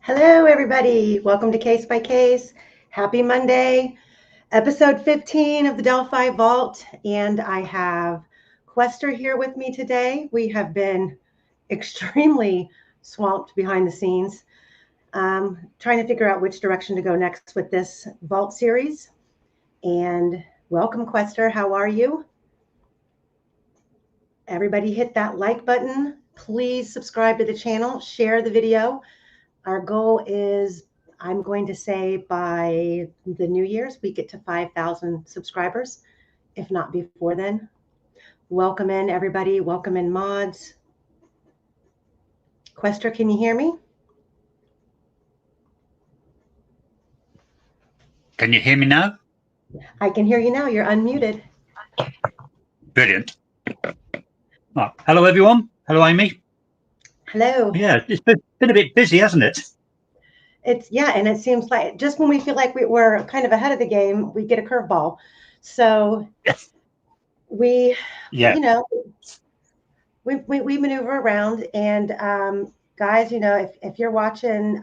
Hello, everybody. Welcome to Case by Case. Happy Monday, episode 15 of the Delphi Vault. And I have Quester here with me today. We have been extremely swamped behind the scenes, trying to figure out which direction to go next with this Vault series. And welcome, Quester. How are you? Everybody hit that like button. Please subscribe to the channel, share the video. Our goal is, I'm going to say by the New Year's, we get to 5,000 subscribers, if not before then. Welcome in, everybody. Welcome in, mods. Quester, can you hear me? Can you hear me now? I can hear you now. You're unmuted. Brilliant. Right. Hello, everyone. Hello, Amy. Hello. Yeah, it's been a bit busy, hasn't it? And it seems like just when we feel like we're kind of ahead of the game, we get a curveball. So Yes. we maneuver around. And guys, if you're watching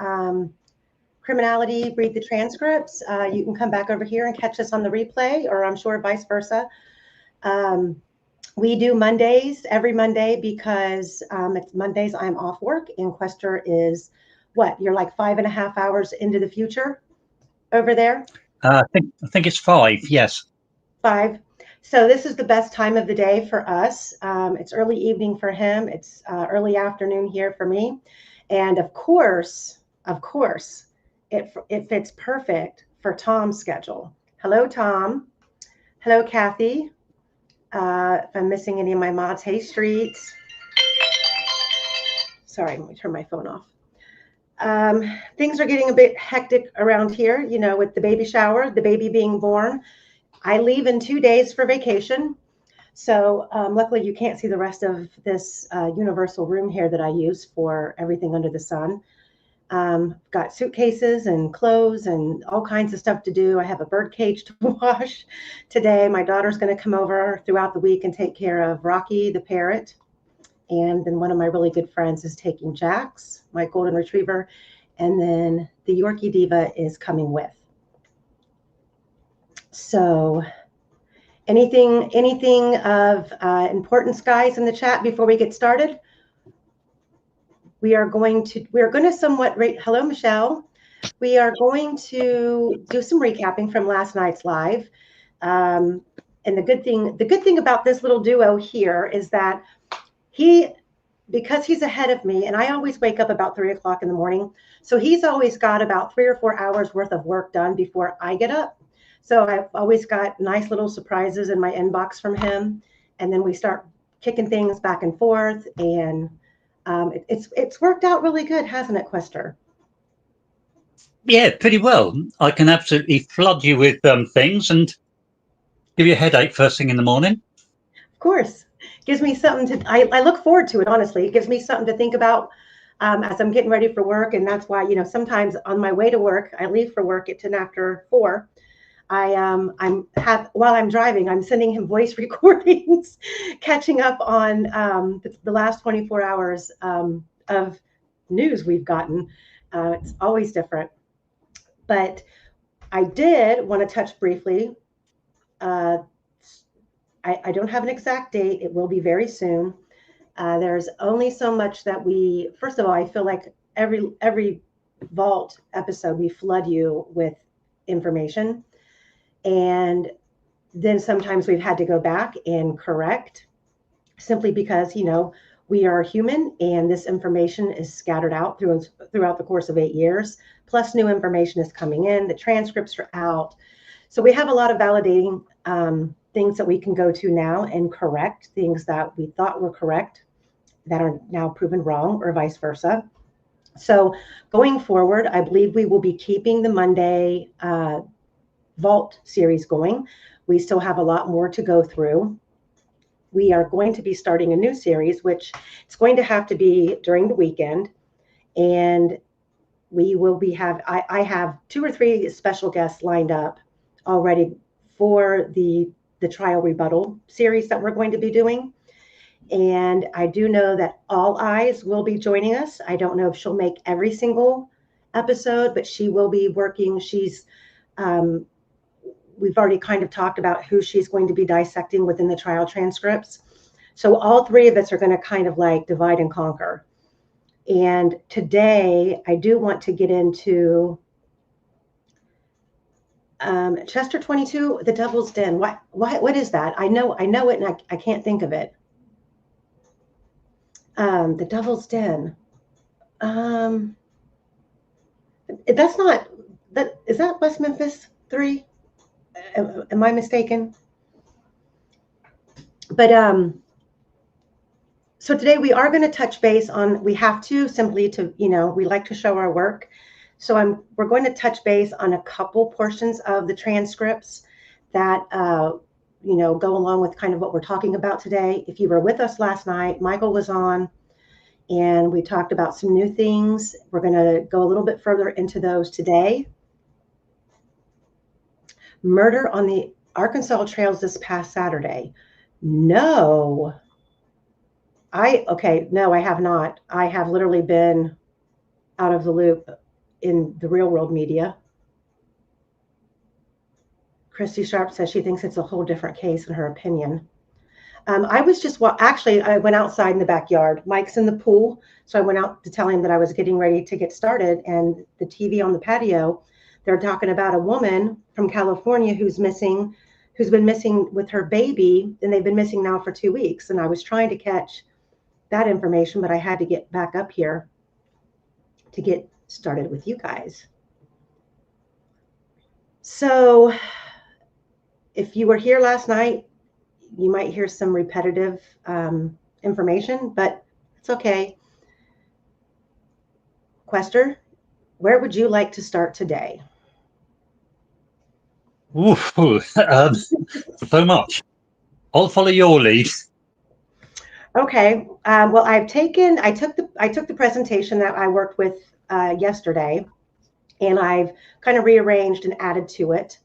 Criminality, read the transcripts, you can come back over here and catch us on the replay, or I'm sure vice versa. We do Mondays every Monday because it's Mondays I'm off work, and Quester is what? You're like 5.5 hours into the future over there? I think it's 5, yes. 5. So this is the best time of the day for us. It's early evening for him. It's early afternoon here for me. And of course, it fits perfect for Tom's schedule. Hello, Tom. Hello, Kathy. If I'm missing any of my mods, hey, Streets. Sorry, let me turn my phone off. Things are getting a bit hectic around here, with the baby shower, the baby being born. I leave in 2 days for vacation. So luckily you can't see the rest of this universal room here that I use for everything under the sun. Got suitcases and clothes and all kinds of stuff to do. I have a bird cage to wash today. My daughter's going to come over throughout the week and take care of Rocky the parrot. And then one of my really good friends is taking Jax, my golden retriever. And then the Yorkie Diva is coming with. So anything of importance, guys, in the chat before we get started? We're going to somewhat rate. Hello, Michelle. We are going to do some recapping from last night's live. And the good thing about this little duo here is that because he's ahead of me, and I always wake up about 3 o'clock in the morning. So he's always got about 3 or 4 hours worth of work done before I get up. So I've always got nice little surprises in my inbox from him. And then we start kicking things back and forth. And it's worked out really good, hasn't it, Quester? Yeah, pretty well. I can absolutely flood you with things and give you a headache first thing in the morning. Of course. Gives me something to, I look forward to it, honestly. It gives me something to think about as I'm getting ready for work. And that's why, sometimes on my way to work, I leave for work at 10 after 4. While I'm driving, I'm sending him voice recordings, catching up on the last 24 hours of news we've gotten. It's always different. But I did want to touch briefly. I don't have an exact date. It will be very soon. There's only so much that first of all, I feel like every Vault episode, we flood you with information. And then sometimes we've had to go back and correct simply because, we are human and this information is scattered out throughout the course of 8 years. Plus new information is coming in. The transcripts are out. So we have a lot of validating things that we can go to now and correct things that we thought were correct that are now proven wrong, or vice versa. So going forward, I believe we will be keeping the Monday Vault series going. We still have a lot more to go through. We are going to be starting a new series, which it's going to have to be during the weekend. And we will I have 2 or 3 special guests lined up already for the trial rebuttal series that we're going to be doing. And I do know that All Eyes will be joining us. I don't know if she'll make every single episode, but she will be working. We've already kind of talked about who she's going to be dissecting within the trial transcripts. So all three of us are going to kind of like divide and conquer. And today I do want to get into Chester 22, The Devil's Den. What is that? I know it, and I can't think of it. The Devil's Den. That's not that. Is that West Memphis 3? Am I mistaken? But so today we are going to touch base on. We have to simply to we like to show our work. So we're going to touch base on a couple portions of the transcripts that go along with kind of what we're talking about today. If you were with us last night, Michael was on, and we talked about some new things. We're going to go a little bit further into those today. Murder on the Arkansas trails this past Saturday. No, I have not. I have literally been out of the loop in the real world media. Christy Sharp says she thinks it's a whole different case in her opinion. I went outside in the backyard. Mike's in the pool, so I went out to tell him that I was getting ready to get started, and the TV on the patio, they're talking about a woman from California who's been missing with her baby, and they've been missing now for 2 weeks. And I was trying to catch that information, but I had to get back up here to get started with you guys. So if you were here last night, you might hear some repetitive information, but it's okay. Quester, where would you like to start today? So much. I'll follow your lead. Okay. Well, I took the presentation that I worked with yesterday, and I've kind of rearranged and added to it.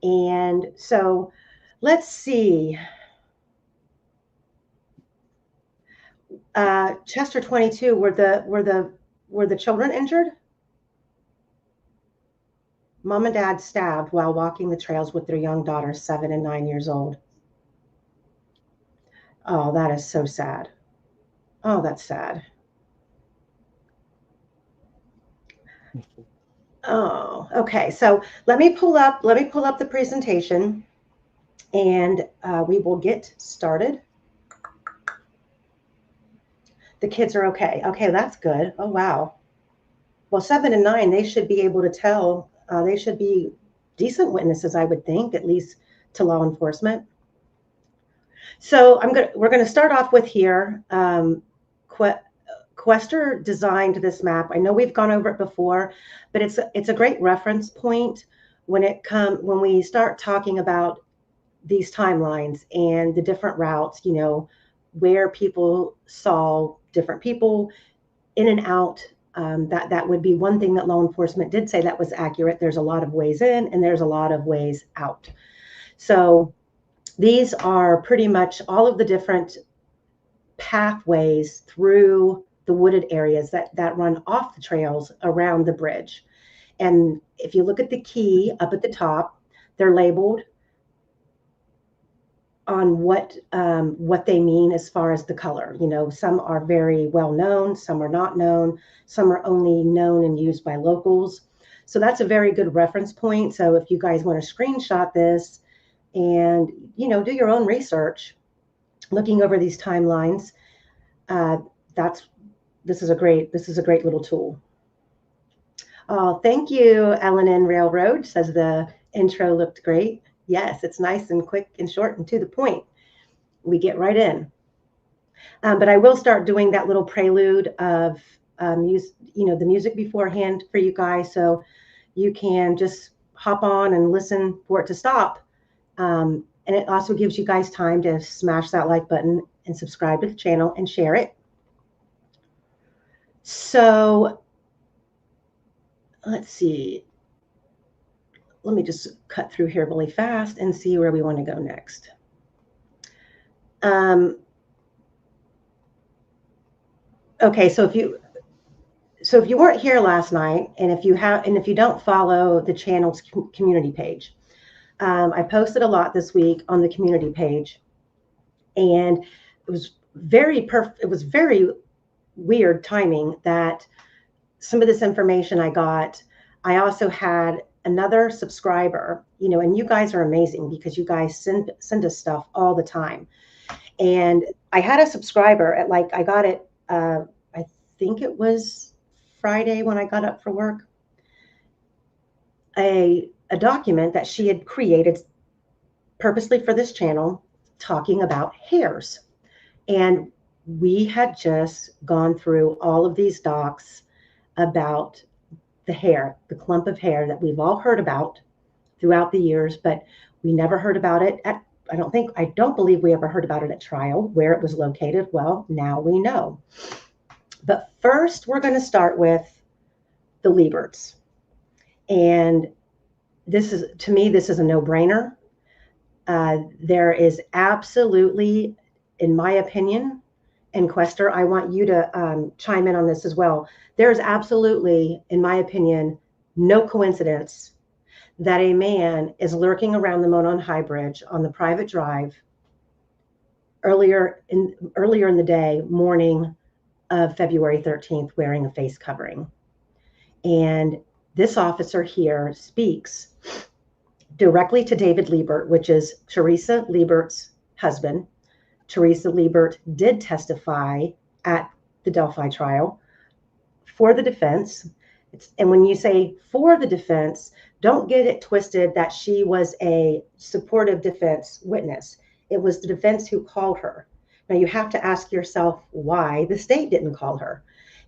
And so let's see. Chester 22, were the children injured? Mom and dad stabbed while walking the trails with their young daughters, 7 and 9 years old. Oh, that is so sad. Oh, that's sad. Oh, okay. So let me pull up the presentation, and we will get started. The kids are okay. Okay, that's good. Oh, wow. Well, 7 and 9, they should be able to tell. They should be decent witnesses, I would think, at least to law enforcement. So we're gonna start off with here. Quester designed this map. I know we've gone over it before, but it's a great reference point when we start talking about these timelines and the different routes, where people saw different people in and out. That would be one thing that law enforcement did say that was accurate. There's a lot of ways in and there's a lot of ways out. So these are pretty much all of the different pathways through the wooded areas that run off the trails around the bridge. And if you look at the key up at the top, they're labeled on what they mean as far as the color. Some are very well known, some are not known, some are only known and used by locals. So that's a very good reference point. So if you guys want to screenshot this and do your own research, looking over these timelines, this is a great little tool. Oh, thank you, Ellen N. Railroad says the intro looked great. Yes, it's nice and quick and short and to the point. We get right in. But I will start doing that little prelude of the music beforehand for you guys, so you can just hop on and listen for it to stop. And it also gives you guys time to smash that like button and subscribe to the channel and share it. So let's see. Let me just cut through here really fast and see where we want to go next. Okay, so So if you weren't here last night, and if you don't follow the channel's community page, I posted a lot this week on the community page, and it was very weird timing that some of this information I got. I also had another subscriber, and you guys are amazing because you guys send us stuff all the time. And I had a subscriber at I got it, I think it was Friday when I got up for work, a document that she had created purposely for this channel talking about hairs. And we had just gone through all of these docs about the hair, the clump of hair that we've all heard about throughout the years, but we never heard about it at, I don't believe we ever heard about it at trial, where it was located. Well, now we know. But first, we're going to start with the Lieberts. And to me, this is a no-brainer. There is absolutely, in my opinion, and Quester, I want you to chime in on this as well. There's absolutely, in my opinion, no coincidence that a man is lurking around the Monon High Bridge on the private drive earlier in the day, morning of February 13th, wearing a face covering. And this officer here speaks directly to David Liebert, which is Teresa Liebert's husband. Teresa Liebert did testify at the Delphi trial for the defense. And when you say for the defense, don't get it twisted that she was a supportive defense witness. It was the defense who called her. Now you have to ask yourself why the state didn't call her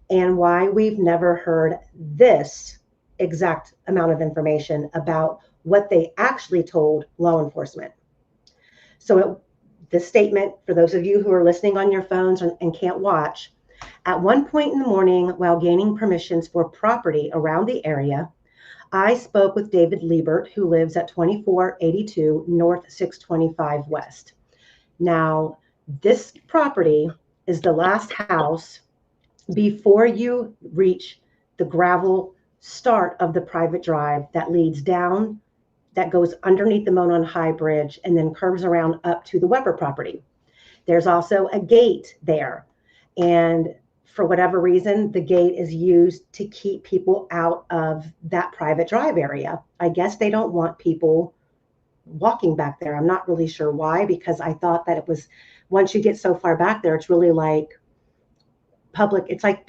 and why we've never heard this exact amount of information about what they actually told law enforcement. So the statement, for those of you who are listening on your phones and can't watch, at one point in the morning, while gaining permissions for property around the area, I spoke with David Liebert, who lives at 2482 North 625 West. Now, this property is the last house before you reach the gravel start of the private drive that leads down, that goes underneath the Monon High Bridge and then curves around up to the Weber property. There's also a gate there. And for whatever reason, the gate is used to keep people out of that private drive area. I guess they don't want people walking back there. I'm not really sure why, because I thought that it was, once you get so far back there, it's really like public. It's like,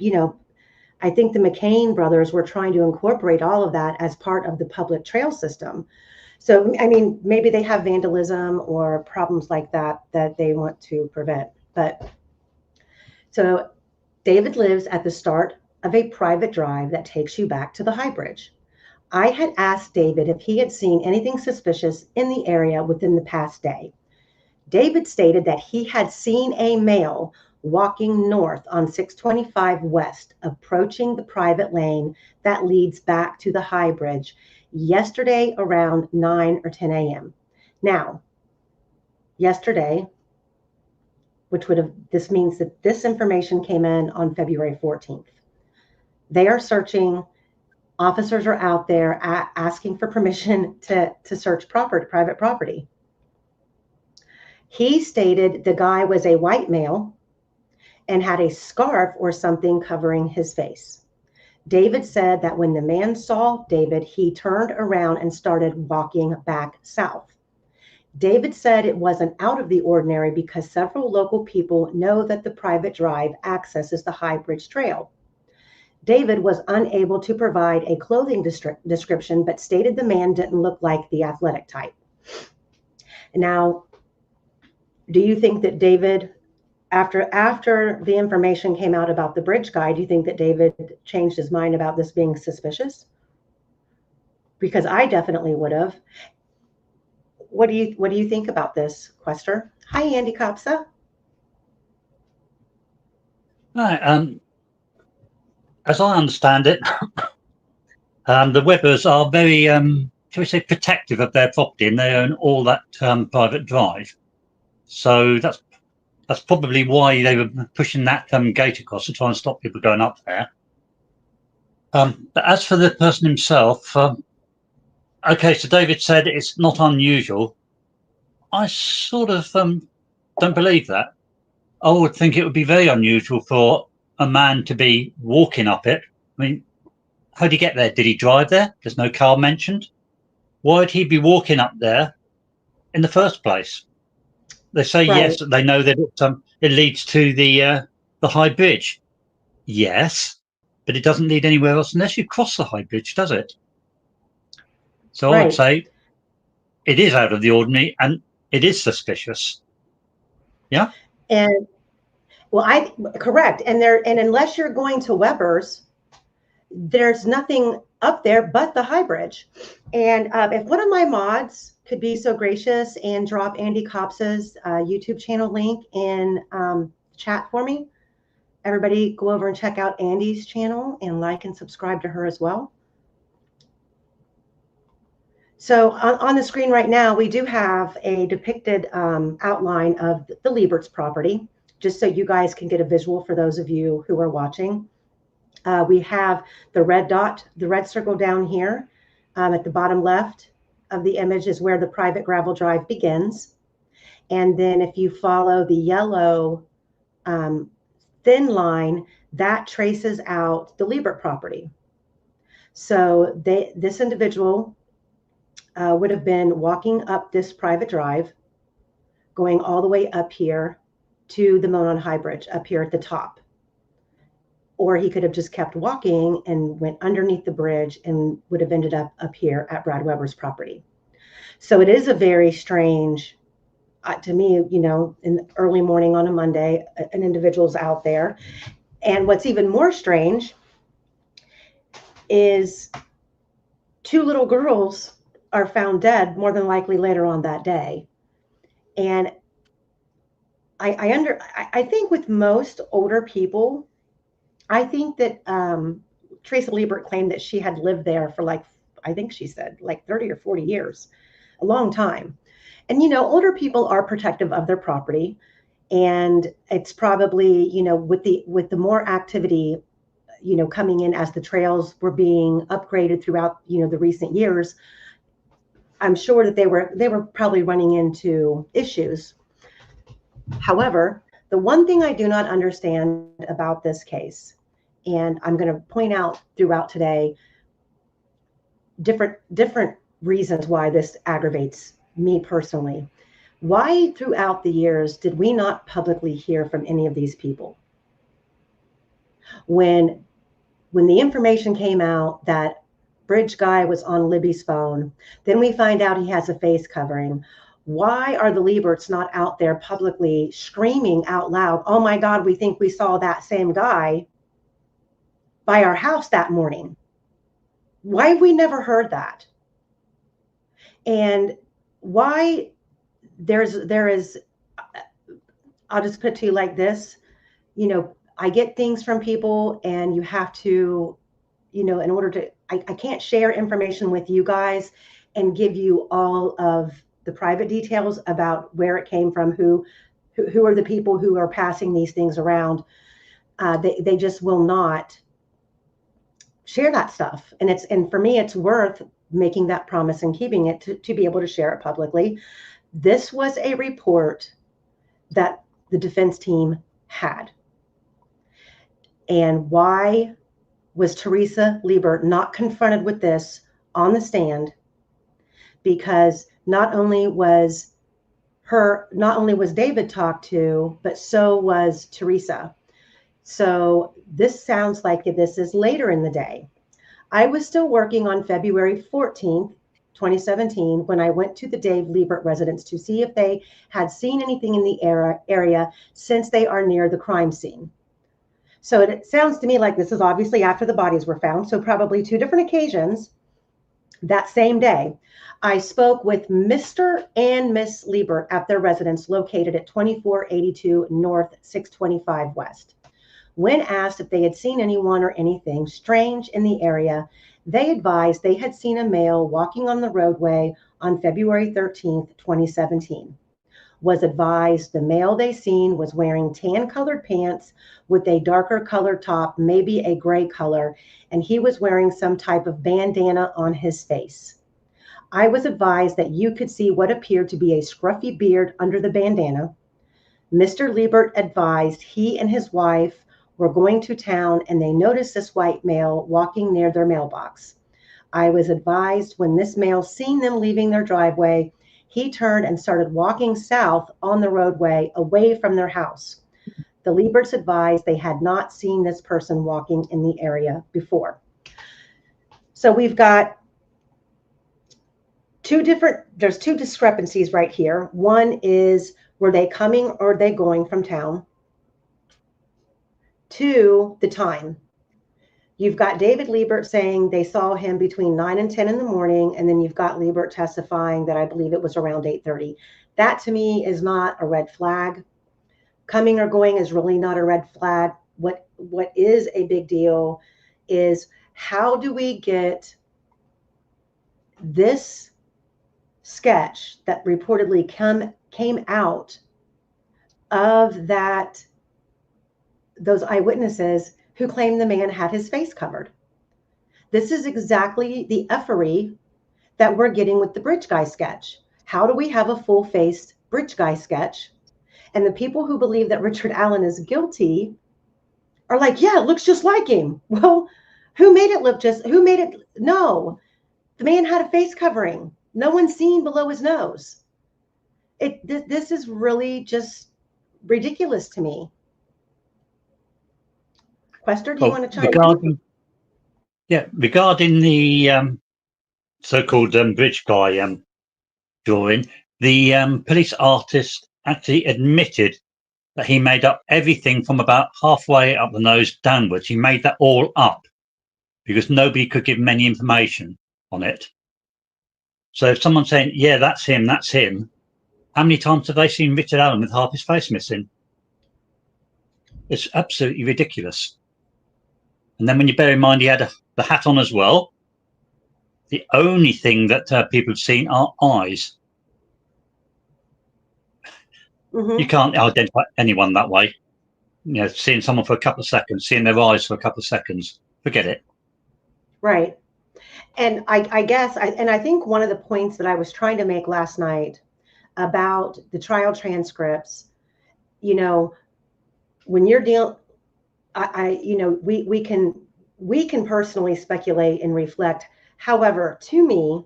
I think the McCain brothers were trying to incorporate all of that as part of the public trail system. So, I mean, maybe they have vandalism or problems like that they want to prevent. But so David lives at the start of a private drive that takes you back to the High Bridge. I had asked David if he had seen anything suspicious in the area within the past day. David stated that he had seen a male walking north on 625 West, approaching the private lane that leads back to the High Bridge yesterday around 9 or 10 a.m. Now, yesterday, this means that this information came in on February 14th. They are searching. Officers are out there asking for permission to search private property. He stated the guy was a white male and had a scarf or something covering his face. David said that when the man saw David, he turned around and started walking back south. David said it wasn't out of the ordinary because several local people know that the private drive accesses the High Bridge Trail. David was unable to provide a clothing description, but stated the man didn't look like the athletic type. Now, do you think that David, after the information came out about the bridge guy, do you think that David changed his mind about this being suspicious? Because I definitely would have. What do you think about this, Quester? Hi, Andy Kopsa. Right. As I understand it, the Webbers are very, shall we say, protective of their property, and they own all that private drive. So that's probably why they were pushing that gate across to try and stop people going up there. But as for the person himself, okay, so David said it's not unusual. I sort of don't believe that. I would think it would be very unusual for a man to be walking up it. I mean, how did he get there? Did he drive there? There's no car mentioned. Why would he be walking up there in the first place? They say Right. yes, they know that it leads to the high bridge. Yes, but it doesn't lead anywhere else unless you cross the high bridge, does it? So I would say it is out of the ordinary and it is suspicious. Yeah. And well, correct. And unless you're going to Weber's, there's nothing up there but the high bridge. And if one of my mods could be so gracious and drop Andy Cops's YouTube channel link in chat for me, everybody go over and check out Andy's channel and like and subscribe to her as well. So on the screen right now, we do have a depicted outline of the Liebert's property, just so you guys can get a visual for those of you who are watching. We have the red dot, the red circle down here at the bottom left of the image is where the private gravel drive begins. And then if you follow the yellow thin line, that traces out the Liebert property. So this individual would have been walking up this private drive, going all the way up here to the Monon High Bridge up here at the top. Or he could have just kept walking and went underneath the bridge and would have ended up here at Brad Weber's property. So it is a very strange, to me, you know, in the early morning on a Monday, an individual's out there. And what's even more strange is 2 little girls are found dead, more than likely later on that day. And I think with most older people, I think that Teresa Liebert claimed that she had lived there for like, I think she said like 30 or 40 years, a long time. And, you know, older people are protective of their property. And it's probably, you know, with the more activity, you know, coming in as the trails were being upgraded throughout, you know, the recent years, I'm sure that they were probably running into issues. However, the one thing I do not understand about this case, and I'm going to point out throughout today different reasons why this aggravates me personally. Why throughout the years did we not publicly hear from any of these people? When the information came out that Bridge Guy was on Libby's phone, then we find out he has a face covering. Why are the Lieberts not out there publicly screaming out loud, oh my God, we think we saw that same guy by our house that morning? Why have we never heard that? And why there is, I'll just put it to you like this, you know, I get things from people and you have to, you know, in order to, I can't share information with you guys and give you all of the private details about where it came from, who are the people who are passing these things around. They just will not share that stuff. And for me, it's worth making that promise and keeping it to be able to share it publicly. This was a report that the defense team had. And why was Teresa Liebert not confronted with this on the stand? Because not only was David talked to, but so was Teresa. So this sounds like this is later in the day. I was still working on February 14th, 2017, when I went to the Dave Liebert residence to see if they had seen anything in the area since they are near the crime scene. So it sounds to me like this is obviously after the bodies were found. So probably 2 different occasions that same day. I spoke with Mr. and Miss Liebert at their residence located at 2482 North 625 West. When asked if they had seen anyone or anything strange in the area, they advised they had seen a male walking on the roadway on February 13th, 2017. was advised the male they seen was wearing tan colored pants with a darker colored top, maybe a gray color, and he was wearing some type of bandana on his face. I was advised that you could see what appeared to be a scruffy beard under the bandana. Mr. Liebert advised he and his wife were going to town and they noticed this white male walking near their mailbox. I was advised when this male seen them leaving their driveway, he turned and started walking south on the roadway away from their house. The Lieberts advised they had not seen this person walking in the area before. So we've got there's two discrepancies right here. One is, were they coming or are they going from town? Two, the time. You've got David Liebert saying they saw him between 9 and 10 in the morning, and then you've got Liebert testifying that I believe it was around 8:30. That to me is not a red flag. Coming or going is really not a red flag. What is a big deal is, how do we get this sketch that reportedly came out of those eyewitnesses who claimed the man had his face covered? This is exactly the effery that we're getting with the bridge guy sketch. How do we have a full-faced bridge guy sketch? And the people who believe that Richard Allen is guilty are like, yeah, it looks just like him. Well, who made it? No, the man had a face covering. No one's seen below his nose. This is really just ridiculous to me. Quester, do you want to chime in? Yeah, regarding the so-called bridge guy drawing, the police artist actually admitted that he made up everything from about halfway up the nose downwards. He made that all up because nobody could give him any information on it. So if someone's saying, yeah, that's him, how many times have they seen Richard Allen with half his face missing? It's absolutely ridiculous. And then when you bear in mind he had the hat on as well, the only thing that people have seen are eyes. Mm-hmm. You can't identify anyone that way. You know, seeing someone for a couple of seconds, seeing their eyes for a couple of seconds, forget it. Right. And I guess, I think one of the points that I was trying to make last night about the trial transcripts, you know, when you're dealing, we can personally speculate and reflect. However, to me,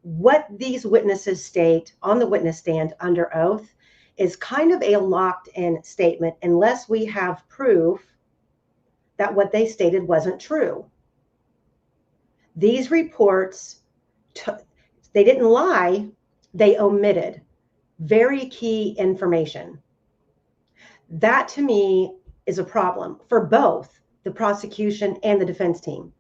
what these witnesses state on the witness stand under oath is kind of a locked-in statement unless we have proof that what they stated wasn't true. These reports, they didn't lie, they omitted very key information. That to me is a problem for both the prosecution and the defense team.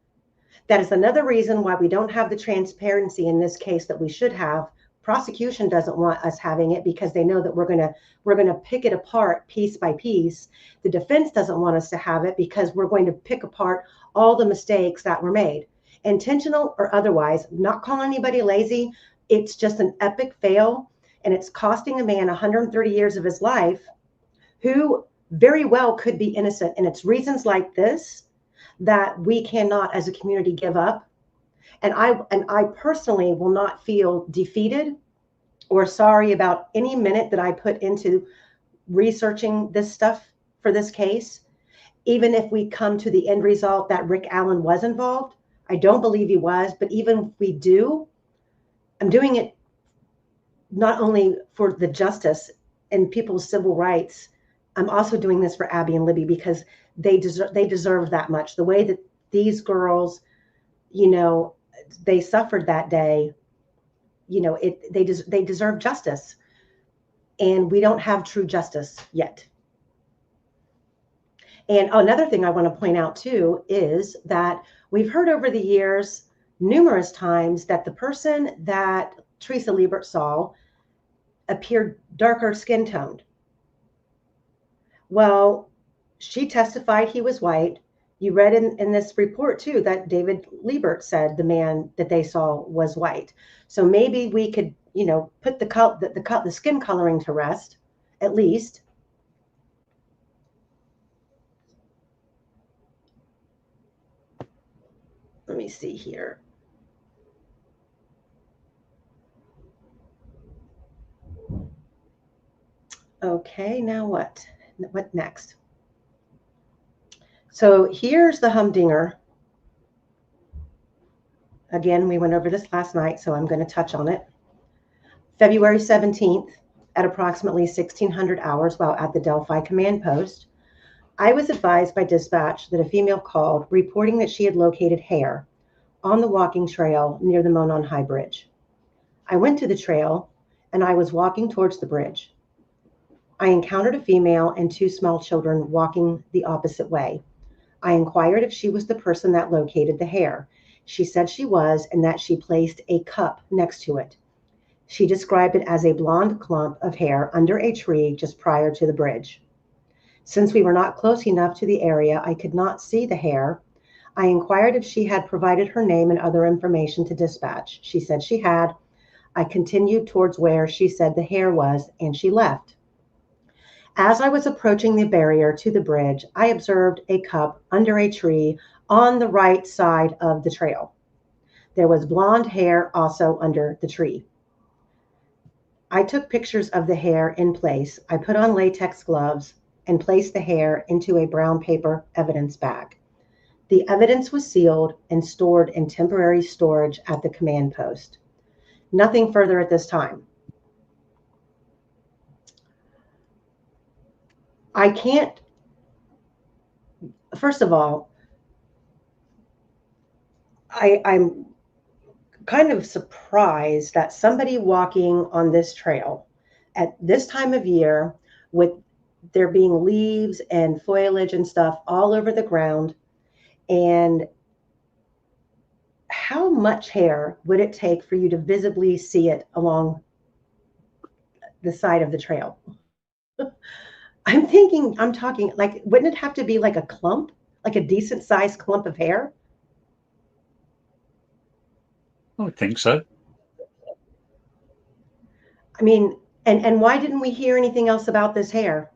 That is another reason why we don't have the transparency in this case that we should have. Prosecution doesn't want us having it because they know that we're going to pick it apart piece by piece. The defense doesn't want us to have it because we're going to pick apart all the mistakes that were made, intentional or otherwise. Not calling anybody lazy. It's just an epic fail, and it's costing a man 130 years of his life who very well could be innocent. And it's reasons like this that we cannot as a community give up. And I personally will not feel defeated or sorry about any minute that I put into researching this stuff for this case. Even if we come to the end result that Rick Allen was involved, I don't believe he was, but even if we do, I'm doing it not only for the justice and people's civil rights, I'm also doing this for Abby and Libby because they deserve that much. The way that these girls, you know, they suffered that day, you know, they deserve justice, and we don't have true justice yet. And another thing I want to point out too is that we've heard over the years numerous times that the person that Teresa Liebert saw appeared darker skin toned. Well, she testified he was white. You read in this report too that David Liebert said the man that they saw was white. So maybe we could put the skin coloring to rest, at least. Let me see here. Okay, now what? What next? So here's the humdinger. Again, we went over this last night, so I'm going to touch on it. February 17th at approximately 1600 hours while at the Delphi command post, I was advised by dispatch that a female called reporting that she had located hair on the walking trail near the Monon High Bridge. I went to the trail and I was walking towards the bridge. I encountered a female and two small children walking the opposite way. I inquired if she was the person that located the hair. She said she was and that she placed a cup next to it. She described it as a blonde clump of hair under a tree just prior to the bridge. Since we were not close enough to the area, I could not see the hair. I inquired if she had provided her name and other information to dispatch. She said she had. I continued towards where she said the hair was, and she left. As I was approaching the barrier to the bridge, I observed a cup under a tree on the right side of the trail. There was blonde hair also under the tree. I took pictures of the hair in place. I put on latex gloves and placed the hair into a brown paper evidence bag. The evidence was sealed and stored in temporary storage at the command post. Nothing further at this time. I can't, first of all, I'm kind of surprised that somebody walking on this trail at this time of year, with there being leaves and foliage and stuff all over the ground, and how much hair would it take for you to visibly see it along the side of the trail? I'm talking like, wouldn't it have to be like a clump, like a decent sized clump of hair? I would think so. I mean, and why didn't we hear anything else about this hair?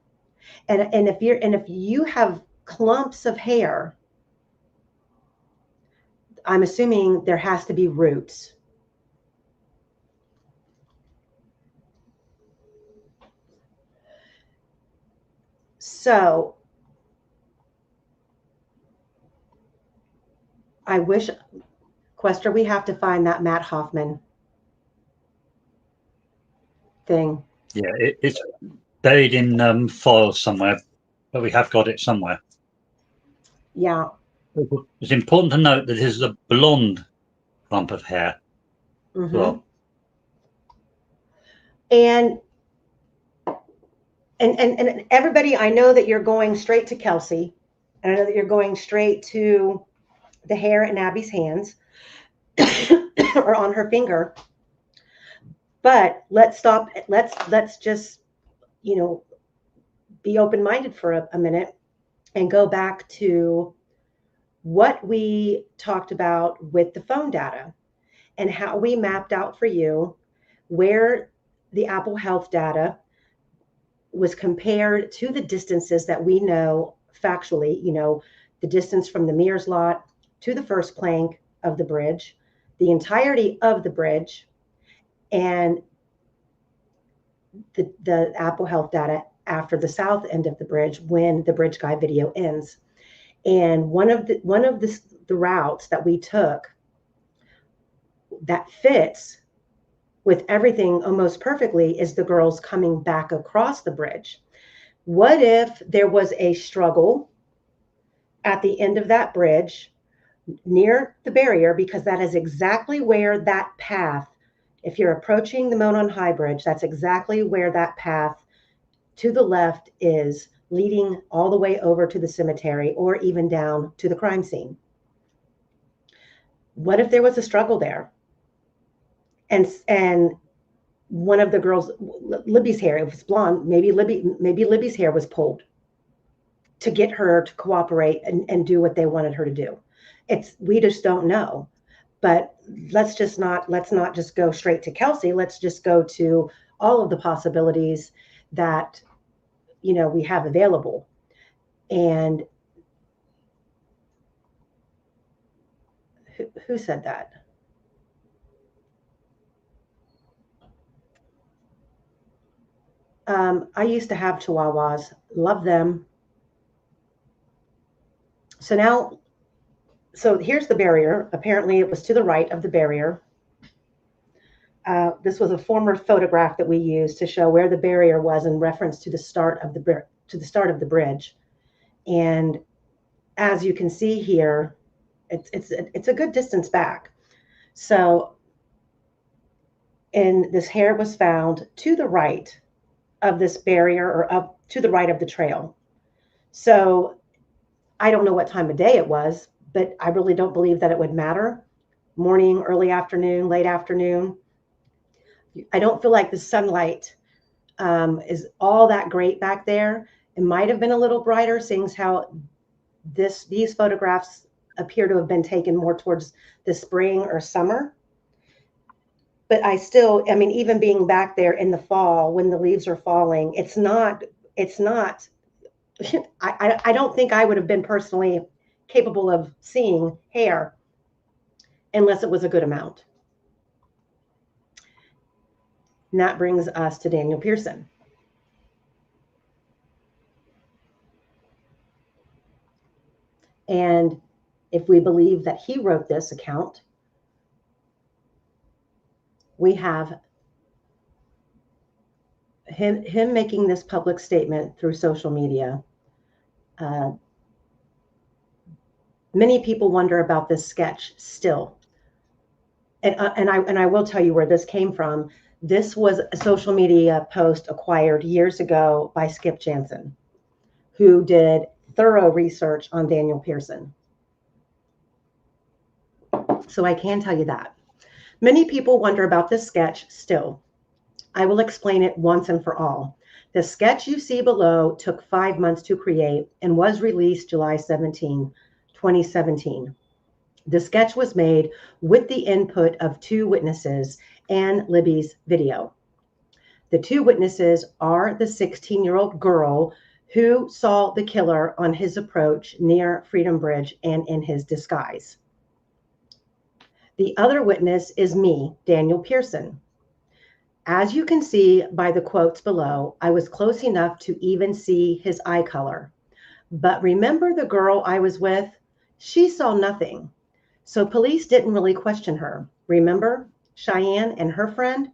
And if you have clumps of hair, I'm assuming there has to be roots. So I wish, Quester, we have to find that Matt Hoffman thing. Yeah, it's buried in files somewhere, but we have got it somewhere. Yeah. It's important to note that it is a blonde clump of hair. Mm-hmm. Well, and everybody, I know that you're going straight to Kelsey, and I know that you're going straight to the hair in Abby's hands or on her finger. But let's stop. Let's just, be open-minded for a minute and go back to what we talked about with the phone data and how we mapped out for you where the Apple Health data was compared to the distances that we know factually, the distance from the Mears lot to the first plank of the bridge, the entirety of the bridge, and the Apple Health data after the south end of the bridge when the bridge guy video ends. And one of the routes that we took that fits with everything almost perfectly is the girls coming back across the bridge. What if there was a struggle at the end of that bridge near the barrier? Because that is exactly where that path, if you're approaching the Monon High Bridge, that's exactly where that path to the left is, leading all the way over to the cemetery or even down to the crime scene. What if there was a struggle there? And one of the girls, Libby's hair, it was blonde, maybe Libby's hair was pulled to get her to cooperate and do what they wanted her to do. We just don't know. But let's not just go straight to Kelsey. Let's just go to all of the possibilities that, we have available. And who said that? I used to have Chihuahuas, love them. So here's the barrier. Apparently it was to the right of the barrier. This was a former photograph that we used to show where the barrier was in reference to the start of the bridge. And as you can see here, it's a good distance back. So, and this hair was found to the right of this barrier, or up to the right of the trail. So I don't know what time of day it was, but I really don't believe that it would matter. Morning, early afternoon, late afternoon. I don't feel like the sunlight is all that great back there. It might have been a little brighter, seeing how these photographs appear to have been taken more towards the spring or summer. But I mean, even being back there in the fall when the leaves are falling, it's not, I don't think I would have been personally capable of seeing hair unless it was a good amount. And that brings us to Daniel Pearson. And if we believe that he wrote this account, we have him making this public statement through social media. Many people wonder about this sketch still. And I will tell you where this came from. This was a social media post acquired years ago by Skip Jansen, who did thorough research on Daniel Pearson. So I can tell you that. Many people wonder about this sketch still. I will explain it once and for all. The sketch you see below took 5 months to create and was released July 17, 2017. The sketch was made with the input of 2 witnesses and Libby's video. The 2 witnesses are the 16-year-old girl who saw the killer on his approach near Freedom Bridge and in his disguise. The other witness is me, Daniel Pearson. As you can see by the quotes below, I was close enough to even see his eye color. But remember the girl I was with? She saw nothing. So police didn't really question her. Remember Cheyenne and her friend?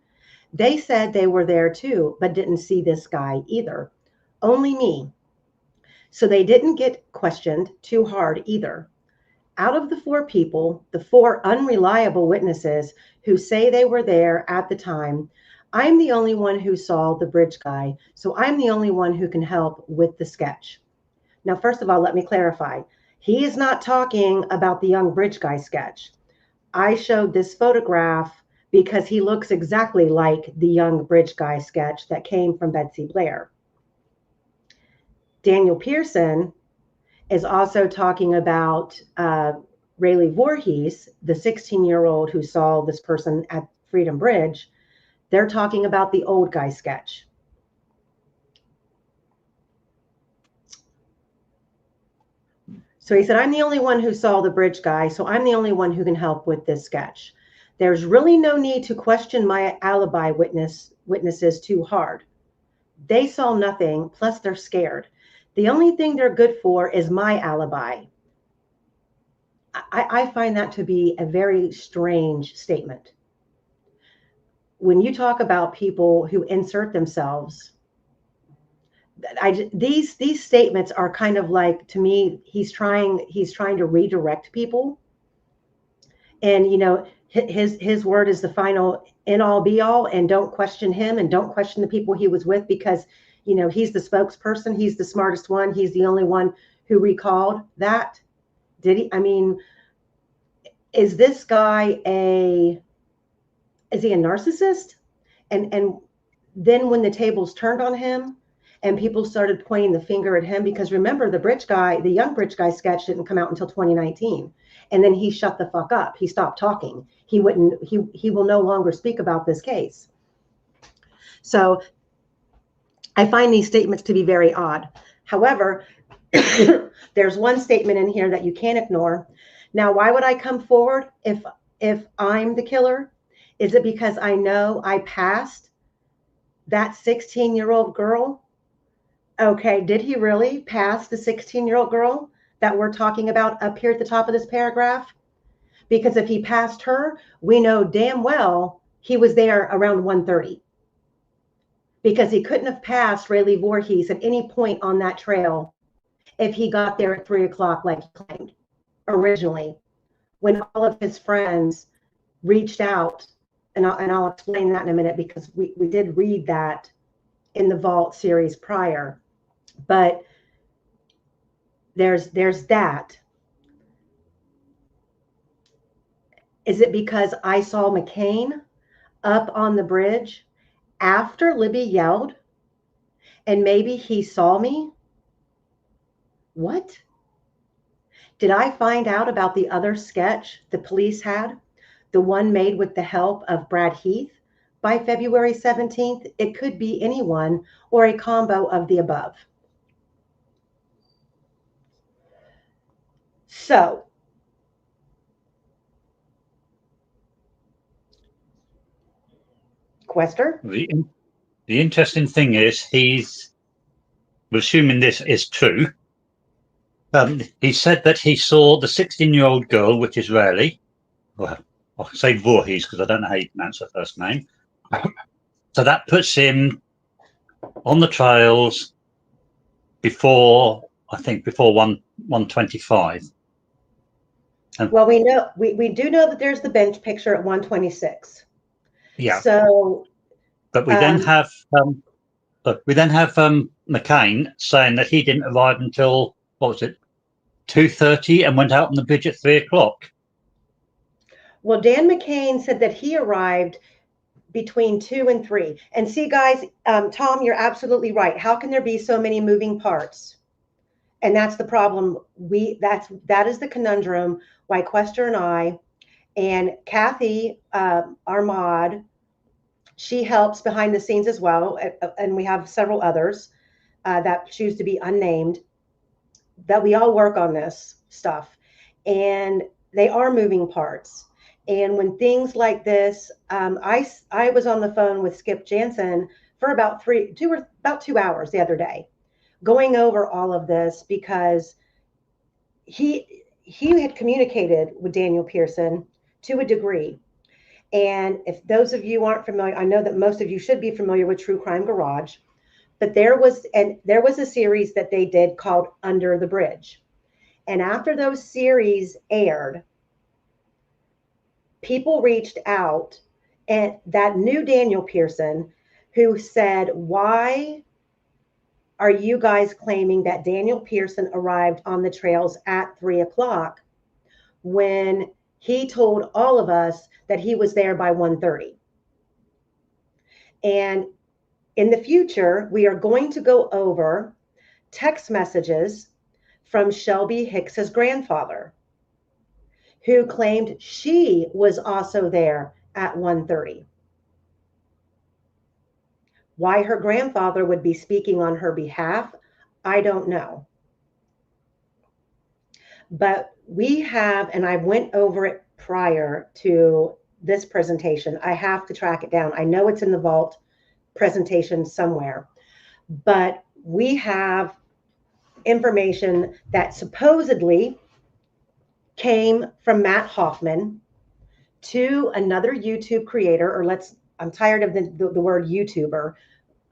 They said they were there too, but didn't see this guy either. Only me. So they didn't get questioned too hard either. Out of the 4 people, the 4 unreliable witnesses who say they were there at the time, I'm the only one who saw the bridge guy, so I'm the only one who can help with the sketch. Now, first of all, let me clarify. He is not talking about the young bridge guy sketch. I showed this photograph because he looks exactly like the young bridge guy sketch that came from Betsy Blair. Daniel Pearson is also talking about Rayleigh Voorhees, the 16-year-old who saw this person at Freedom Bridge. They're talking about the old guy sketch. So he said, I'm the only one who saw the bridge guy, so I'm the only one who can help with this sketch. There's really no need to question my alibi witnesses too hard. They saw nothing, plus they're scared. The only thing they're good for is my alibi. I find that to be a very strange statement. When you talk about people who insert themselves, these statements are kind of like, to me, he's trying to redirect people. And, his word is the final end all be all, and don't question him and don't question the people he was with because, he's the spokesperson. He's the smartest one. He's the only one who recalled that. Did he? I mean, is this guy is he a narcissist? And then when the tables turned on him and people started pointing the finger at him because remember, the young bridge guy sketch didn't come out until 2019. And then he shut the fuck up. He stopped talking. He will no longer speak about this case. So I find these statements to be very odd. However, there's one statement in here that you can't ignore. Now, why would I come forward if I'm the killer? Is it because I know I passed that 16-year-old girl? Okay, did he really pass the 16-year-old girl that we're talking about up here at the top of this paragraph? Because if he passed her, we know damn well he was there around 1:30. Because he couldn't have passed Rayleigh Voorhees at any point on that trail if he got there at 3 o'clock like he claimed originally, when all of his friends reached out. And I'll explain that in a minute, because we did read that in the Vault series prior. But there's that. Is it because I saw McCain up on the bridge after Libby yelled, and maybe he saw me? What? Did I find out about the other sketch the police had, the one made with the help of Brad Heath, by February 17th? It could be anyone or a combo of the above. So, Quester? The interesting thing is, we're assuming this is true. He said that he saw the 16-year-old girl, which is Rayleigh. Well, I'll say Voorhees because I don't know how you pronounce her first name. So that puts him on the trails before 1:25. Well, we do know that there's the bench picture at 1:26. Yeah. So, but we then have McCain saying that he didn't arrive until, what was it, 2:30, and went out on the bridge at 3 o'clock. Well, Dan McCain said that he arrived between 2 and 3. And see, guys, Tom, you're absolutely right. How can there be so many moving parts? And that's the problem. That is the conundrum why Quester and I and Kathy, our mod, she helps behind the scenes as well. And we have several others that choose to be unnamed, that we all work on this stuff. And they are moving parts. And when things like this, I was on the phone with Skip Jansen for about 2 hours the other day, going over all of this, because he had communicated with Daniel Pearson to a degree. And if those of you aren't familiar, I know that most of you should be familiar with True Crime Garage, but there was a series that they did called Under the Bridge. And after those series aired, people reached out and that knew Daniel Pearson, who said, why are you guys claiming that Daniel Pearson arrived on the trails at 3 o'clock when he told all of us that he was there by 1:30? And in the future, we are going to go over text messages from Shelby Hicks's grandfather, who claimed she was also there at 1:30. Why her grandfather would be speaking on her behalf, I don't know. But we have, and I went over it prior to this presentation. I have to track it down. I know it's in the Vault presentation somewhere, but we have information that supposedly came from Matt Hoffman to another YouTube creator, or I'm tired of the word YouTuber.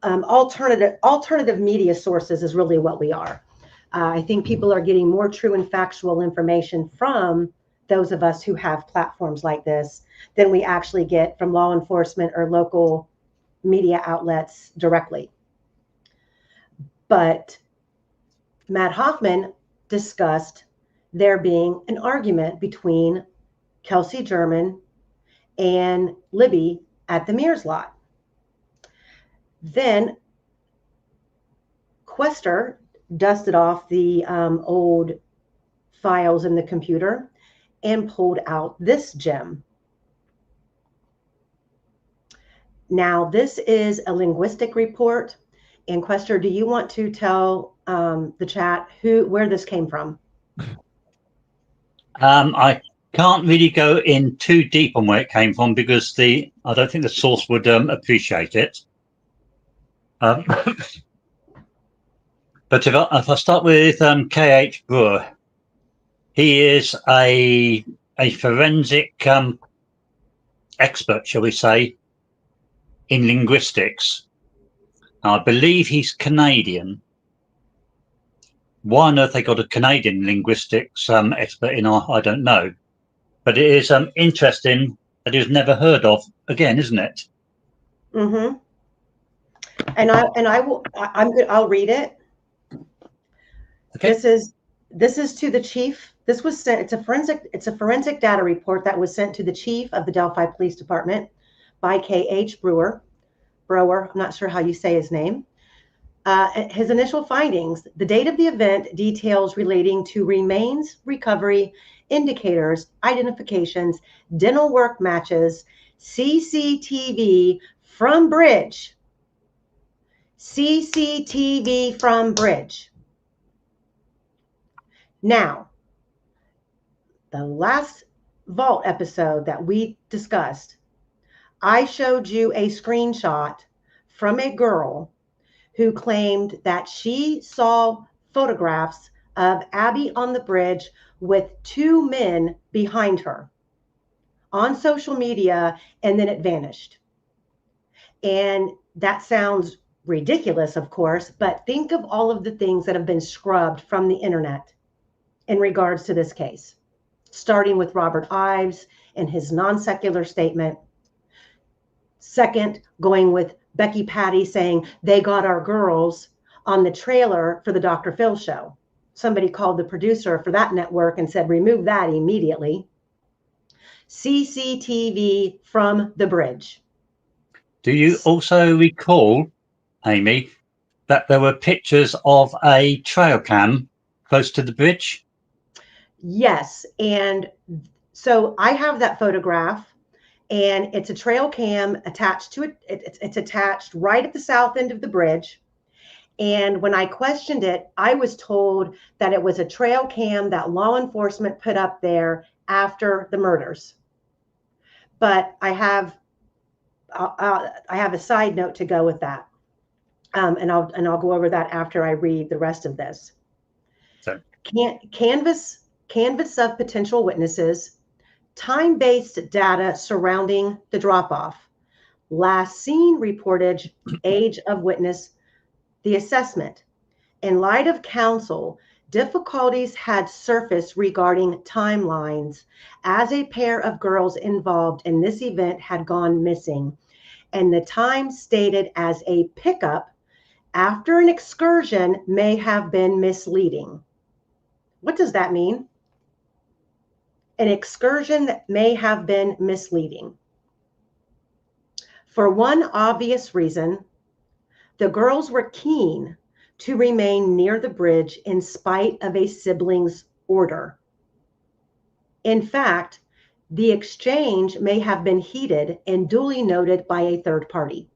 Alternative media sources is really what we are. I think people are getting more true and factual information from those of us who have platforms like this than we actually get from law enforcement or local media outlets directly. But Matt Hoffman discussed there being an argument between Kelsey German and Libby at the Mears lot. Then Quester dusted off the old files in the computer and pulled out this gem. Now, this is a linguistic report. And Quester, do you want to tell the chat where this came from? I can't really go in too deep on where it came from because I don't think the source would appreciate it. But if I start with K.H. Brewer, he is a forensic expert, shall we say, in linguistics. I believe he's Canadian. Why on earth they got a Canadian linguistics expert in? I don't know. But it is interesting that he was never heard of again, isn't it? Mm-hmm. And I'll read it. Okay. This is to the chief. This was sent. It's a forensic data report that was sent to the chief of the Delphi Police Department by K.H. Brewer. I'm not sure how you say his name. His initial findings: the date of the event, details relating to remains, recovery, indicators, identifications, dental work matches, CCTV from bridge. CCTV from bridge. Now, the last Vault episode that we discussed, I showed you a screenshot from a girl who claimed that she saw photographs of Abby on the bridge with two men behind her on social media, and then it vanished. And that sounds ridiculous, of course, but think of all of the things that have been scrubbed from the internet in regards to this case, starting with Robert Ives and his non-secular statement. Second, going with Becky Patty saying they got our girls on the trailer for the Dr. Phil show. Somebody called the producer for that network and said, remove that immediately. CCTV from the bridge. Do you also recall, Amy, that there were pictures of a trail cam close to the bridge? Yes. And so I have that photograph, and it's a trail cam attached to it. It's attached right at the south end of the bridge. And when I questioned it, I was told that it was a trail cam that law enforcement put up there after the murders. But I have a side note to go with that, and I'll go over that after I read the rest of this. So. Canvas of potential witnesses, time-based data surrounding the drop-off, last seen reportage, age of witness, the assessment. In light of counsel, difficulties had surfaced regarding timelines as a pair of girls involved in this event had gone missing, and the time stated as a pickup after an excursion may have been misleading. What does that mean? An excursion that may have been misleading. For one obvious reason, the girls were keen to remain near the bridge in spite of a sibling's order. In fact, the exchange may have been heated and duly noted by a third party.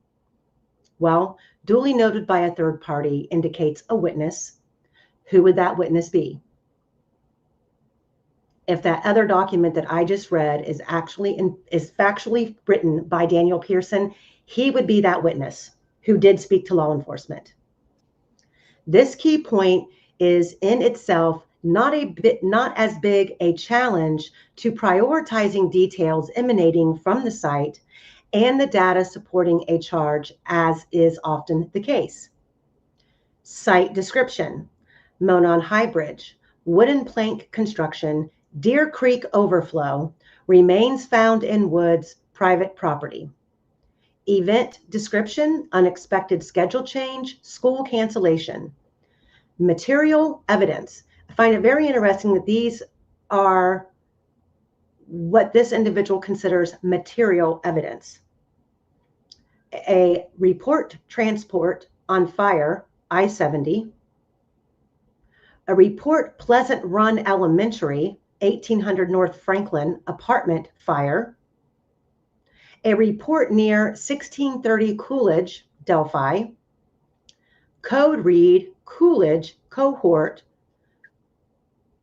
Well, duly noted by a third party indicates a witness. Who would that witness be? If that other document that I just read is factually written by Daniel Pearson, he would be that witness who did speak to law enforcement. This key point is in itself not as big a challenge to prioritizing details emanating from the site and the data supporting a charge, as is often the case. Site description: Monon High Bridge, wooden plank construction, Deer Creek overflow, remains found in woods, private property. Event description: unexpected schedule change, school cancellation. Material evidence. I find it very interesting that these are what this individual considers material evidence. A report transport on fire, I-70. A report Pleasant Run Elementary, 1800 North Franklin apartment fire. A report near 1630 Coolidge, Delphi. Code read Coolidge cohort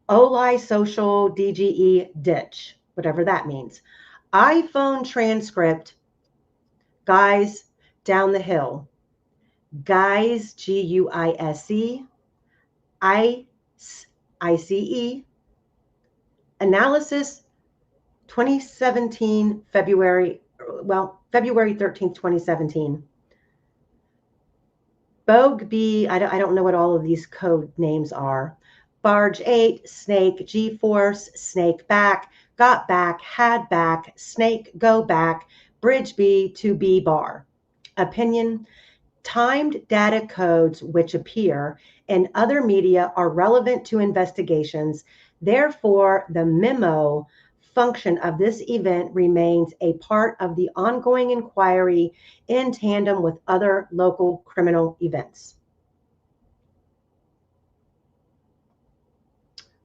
Oli social DGE ditch, whatever that means. iPhone transcript, guys down the hill. Guys, Guise, ICE, analysis 2017, February 13th, 2017. Bogue B, I don't know what all of these code names are. Barge 8, snake, G-force, snake back, got back, had back, snake, go back, bridge B to B bar. Opinion, timed data codes which appear in other media are relevant to investigations. Therefore, the memo function of this event remains a part of the ongoing inquiry in tandem with other local criminal events.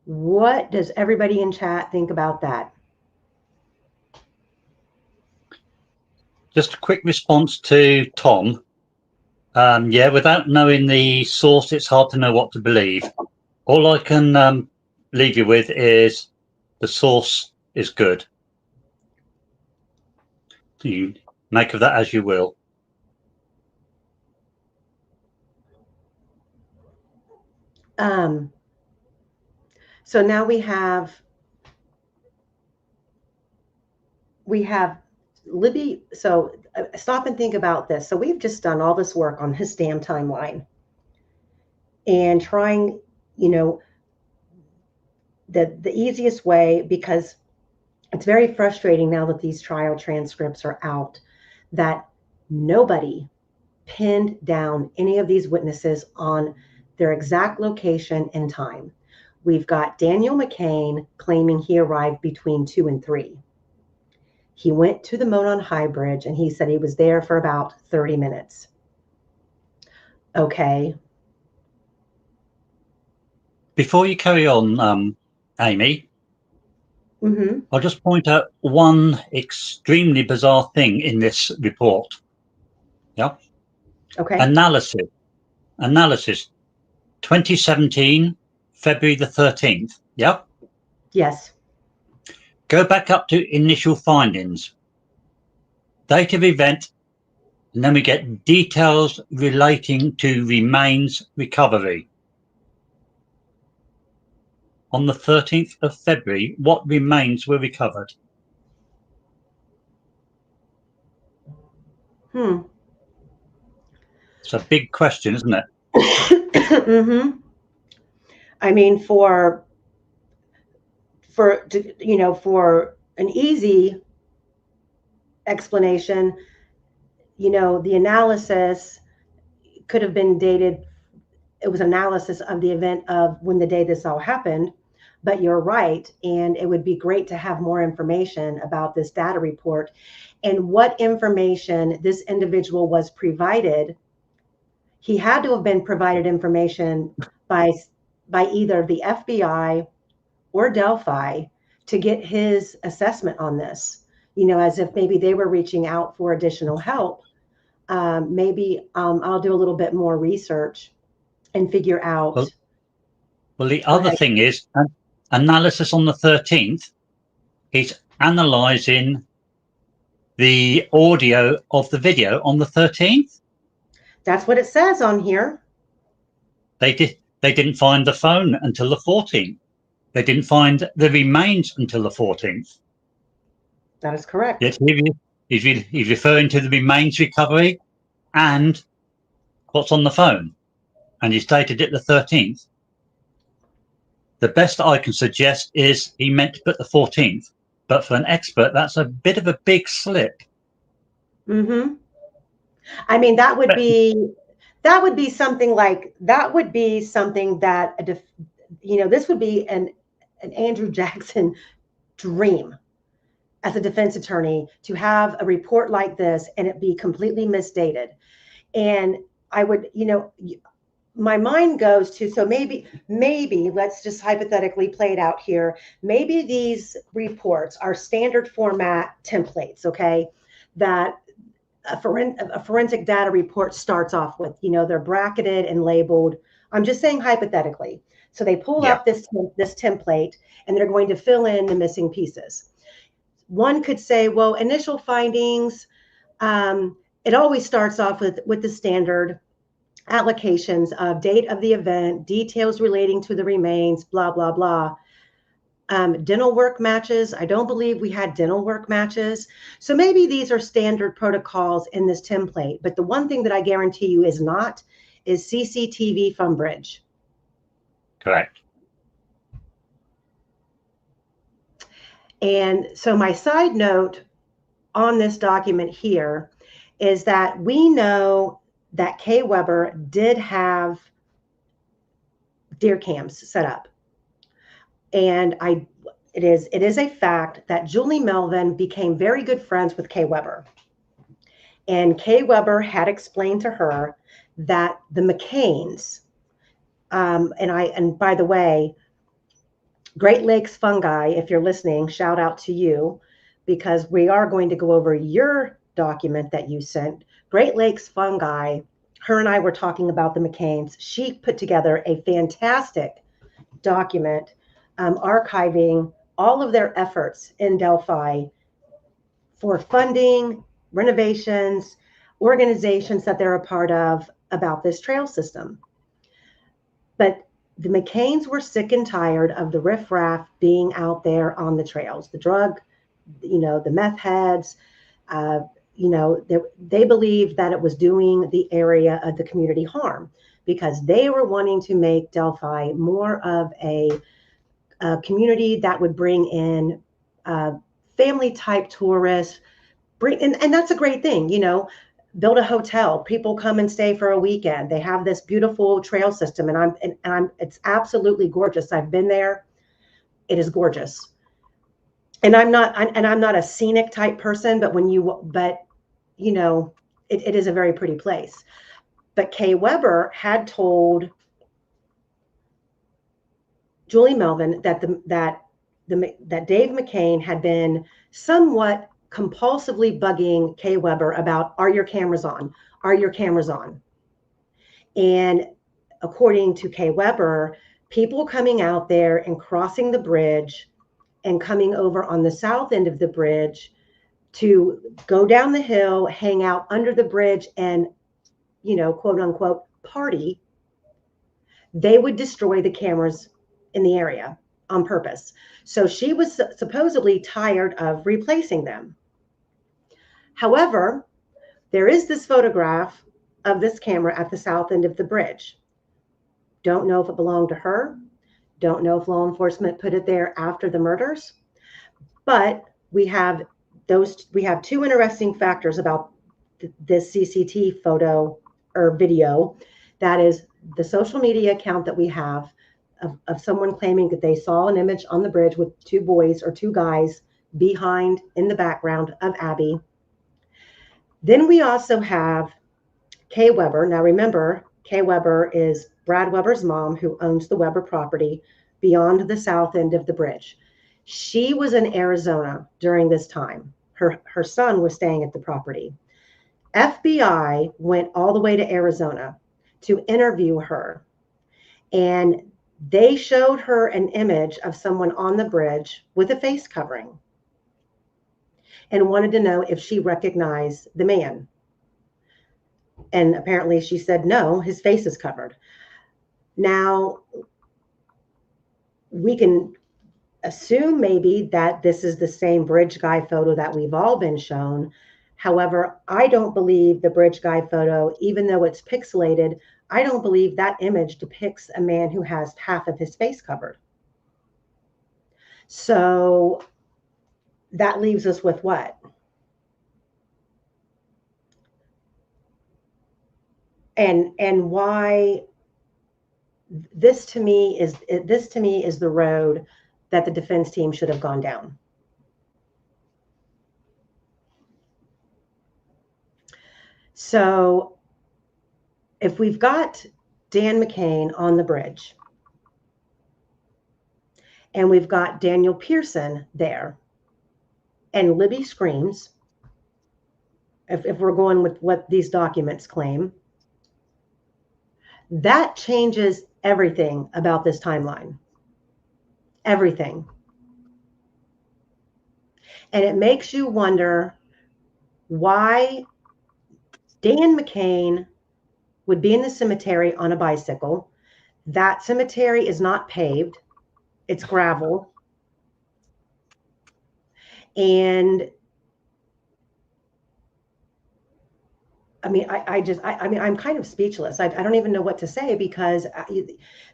What does everybody in chat think about that? Just a quick response to Tom. Yeah, without knowing the source, it's hard to know what to believe. All I can leave you with is the source is good. You make of that as you will. So now we have Libby. So stop and think about this. So we've just done all this work on his damn timeline and trying, the easiest way, because it's very frustrating now that these trial transcripts are out, that nobody pinned down any of these witnesses on their exact location and time. We've got Daniel McCain claiming he arrived between 2 and 3. He went to the Monon High Bridge and he said he was there for about 30 minutes. Okay. Before you carry on, Amy, I'll just point out one extremely bizarre thing in this report. Yeah. Okay. Analysis. 2017, February the 13th. Yep. Yes. Go back up to initial findings. Date of event, and then we get details relating to remains recovery. On the 13th of February, what remains were recovered? It's a big question, isn't it? I mean, for an easy explanation, the analysis could have been dated. It was analysis of the event of when the day this all happened, but you're right. And it would be great to have more information about this data report and what information this individual was provided. He had to have been provided information by either the FBI or Delphi to get his assessment on this, as if maybe they were reaching out for additional help. Maybe I'll do a little bit more research and figure out. Well, the other thing is analysis on the 13th. He's analyzing the audio of the video on the 13th. That's what it says on here. They didn't find the phone until the 14th. They didn't find the remains until the 14th. That is correct. Yes, he's referring to the remains recovery and what's on the phone. And he stated it the 13th. The best I can suggest is he meant to put the 14th. But for an expert, that's a bit of a big slip. I mean, that would be something like, that would be something that, this would be an Andrew Jackson dream as a defense attorney, to have a report like this and it be completely misstated. And I would, my mind goes to, so maybe let's just hypothetically play it out here. Maybe these reports are standard format templates, okay, that a forensic data report starts off with. They're bracketed and labeled. I'm just saying hypothetically. So they pull up this template and they're going to fill in the missing pieces. One could say, well, initial findings, it always starts off with the standard allocations of date of the event, details relating to the remains, blah, blah, blah. Dental work matches. I don't believe we had dental work matches. So maybe these are standard protocols in this template. But the one thing that I guarantee you is not is CCTV from bridge. Correct. And so my side note on this document here is that we know that Kay Weber did have deer cams set up. And it is a fact that Julie Melvin became very good friends with Kay Weber. And Kay Weber had explained to her that the McCains, and by the way, Great Lakes Fungi, if you're listening, shout out to you, because we are going to go over your document that you sent. Great Lakes Fungi, her and I were talking about the McCains. She put together a fantastic document archiving all of their efforts in Delphi for funding, renovations, organizations that they're a part of about this trail system. But the McCains were sick and tired of the riffraff being out there on the trails, the drug, the meth heads. They believed that it was doing the area of the community harm, because they were wanting to make Delphi more of a community that would bring in family type tourists, and that's a great thing, build a hotel, people come and stay for a weekend. They have this beautiful trail system, and it's absolutely gorgeous. I've been there. It is gorgeous. And I'm not a scenic type person, but it is a very pretty place. But Kay Weber had told Julie Melvin that Dave McCain had been somewhat compulsively bugging Kay Weber about, are your cameras on? Are your cameras on? And according to Kay Weber, people coming out there and crossing the bridge and coming over on the south end of the bridge to go down the hill, hang out under the bridge and, quote unquote, party, they would destroy the cameras in the area on purpose. So she was supposedly tired of replacing them. However, there is this photograph of this camera at the south end of the bridge. Don't know if it belonged to her. Don't know if law enforcement put it there after the murders. But we have two interesting factors about this CCTV photo or video. That is the social media account that we have of someone claiming that they saw an image on the bridge with two boys or two guys behind in the background of Abby. Then we also have Kay Weber. Now remember, Kay Weber is Brad Weber's mom, who owns the Weber property beyond the south end of the bridge. She was in Arizona during this time. Her son was staying at the property. FBI went all the way to Arizona to interview her, and they showed her an image of someone on the bridge with a face covering and wanted to know if she recognized the man. And apparently she said, no, his face is covered. Now, we can assume maybe that this is the same bridge guy photo that we've all been shown. However, I don't believe the bridge guy photo, even though it's pixelated, I don't believe that image depicts a man who has half of his face covered. So that leaves us with what? And why this to me is the road that the defense team should have gone down. So if we've got Dan McCain on the bridge. And we've got Daniel Pearson there. And Libby screams, if we're going with what these documents claim. That changes everything about this timeline. Everything. And it makes you wonder why Dan McCain would be in the cemetery on a bicycle. That cemetery is not paved. It's gravel. And I mean, I'm kind of speechless. I don't even know what to say, because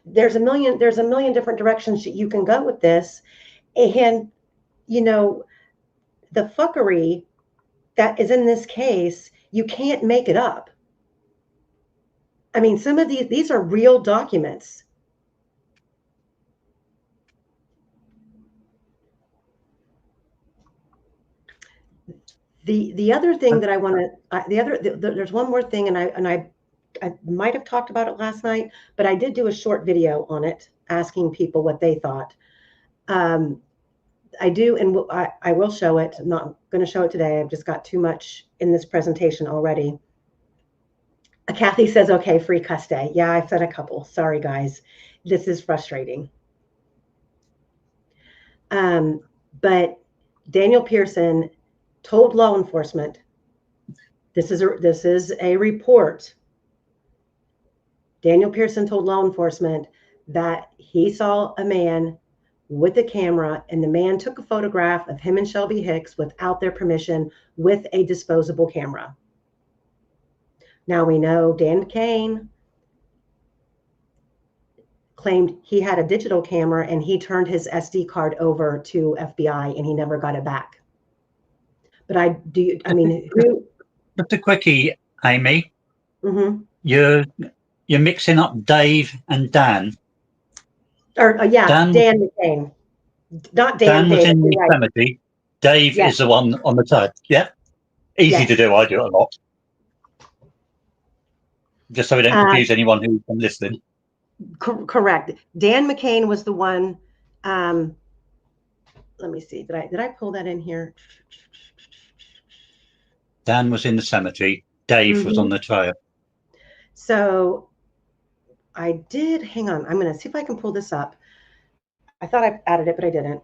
there's a million different directions you can go with this. And, you know, the fuckery that is in this case, you can't make it up. I mean, some of these are real documents. The other thing that I want to, there's one more thing, and I might have talked about it last night, but I did do a short video on it asking people what they thought. I do, and I will show it. I'm not going to show it today. I've just got too much in this presentation already. Kathy says, okay, free cuss day. Yeah, I've said a couple. Sorry, guys. This is frustrating. But Daniel Pearson told law enforcement, this is a report. Daniel Pearson told law enforcement that he saw a man with a camera, and the man took a photograph of him and Shelby Hicks without their permission with a disposable camera. Now we know Dan McCain claimed he had a digital camera and he turned his SD card over to FBI and he never got it back. But I mean, who? Just a quickie, Amy. Mm-hmm. You're mixing up Dave and Dan. Or yeah, Dan McCain. Not Dan. Dan was David, in the right. cemetery. Dave is the one on the side. Yeah. Easy to do. I do it a lot. Just so we don't confuse anyone who's listening. Correct. Dan McCain was the one. Let me see. Did I pull that in here? Dan was in the cemetery. Dave was on the trail. So I did. Hang on. I'm going to see if I can pull this up. I thought I added it, but I didn't.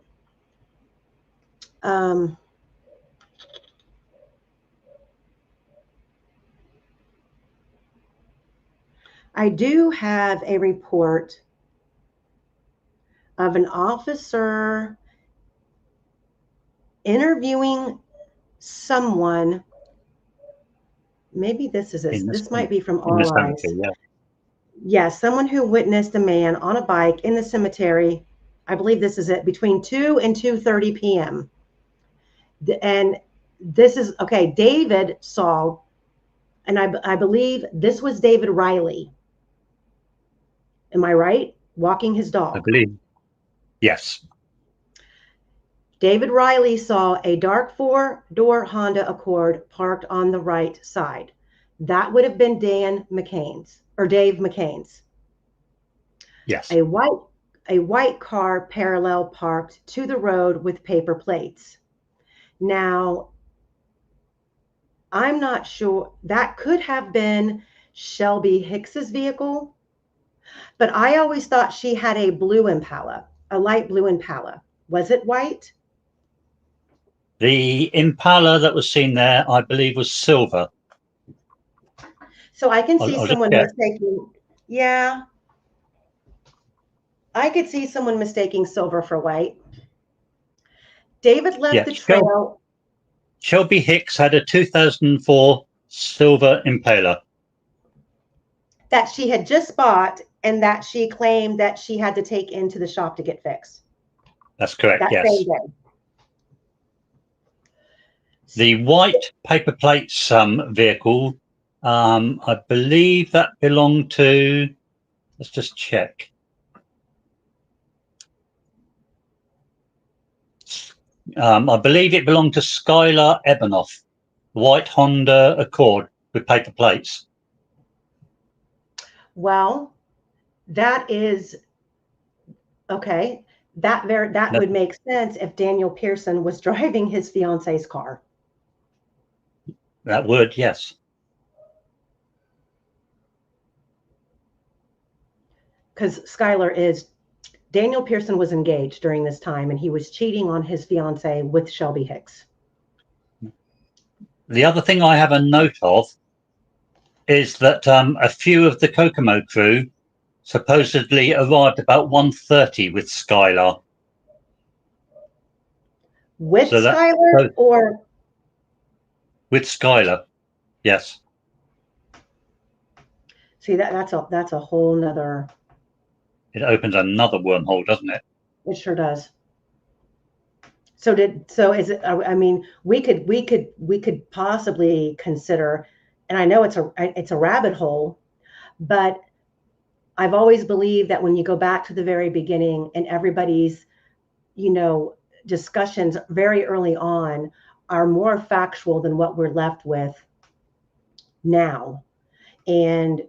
I do have a report of an officer interviewing someone. Maybe this is it. This might be from All Eyes. Yeah. Yes, someone who witnessed a man on a bike in the cemetery. I believe this is it, between 2 and 2:30 p.m. And this is, okay, David saw, and I believe this was David Riley. Am I right? Walking his dog. I believe. Yes. David Riley saw a dark 4-door Honda Accord parked on the right side. That would have been Dan McCain's or Dave McCain's. Yes. A white car parallel parked to the road with paper plates. Now, I'm not sure. That could have been Shelby Hicks's vehicle, but I always thought she had a blue Impala, a light blue Impala. Was it white? The Impala that was seen there, I believe, was silver. So I can see someone mistaking. Yeah. I could see someone mistaking silver for white. David left the trail. Shelby Hicks had a 2004 silver Impala that she had just bought and that she claimed that she had to take into the shop to get fixed. That's correct, that yes. Same day. The white paper plates vehicle, I believe that belonged to, let's just check. I believe it belonged to Skylar Ebenoff, white Honda Accord with paper plates. Well, That is okay. That would make sense if Daniel Pearson was driving his fiance's car. That would, yes. Because Daniel Pearson was engaged during this time, and he was cheating on his fiancee with Shelby Hicks. The other thing I have a note of is that a few of the Kokomo crew supposedly arrived about 1:30 with Skylar. With Skylar or? With Skylar, yes. See, that's a whole nother. It opens another wormhole, doesn't it? It sure does. So is it? I mean, we could possibly consider, and I know it's a rabbit hole, but I've always believed that when you go back to the very beginning and everybody's, discussions very early on are more factual than what we're left with now. And,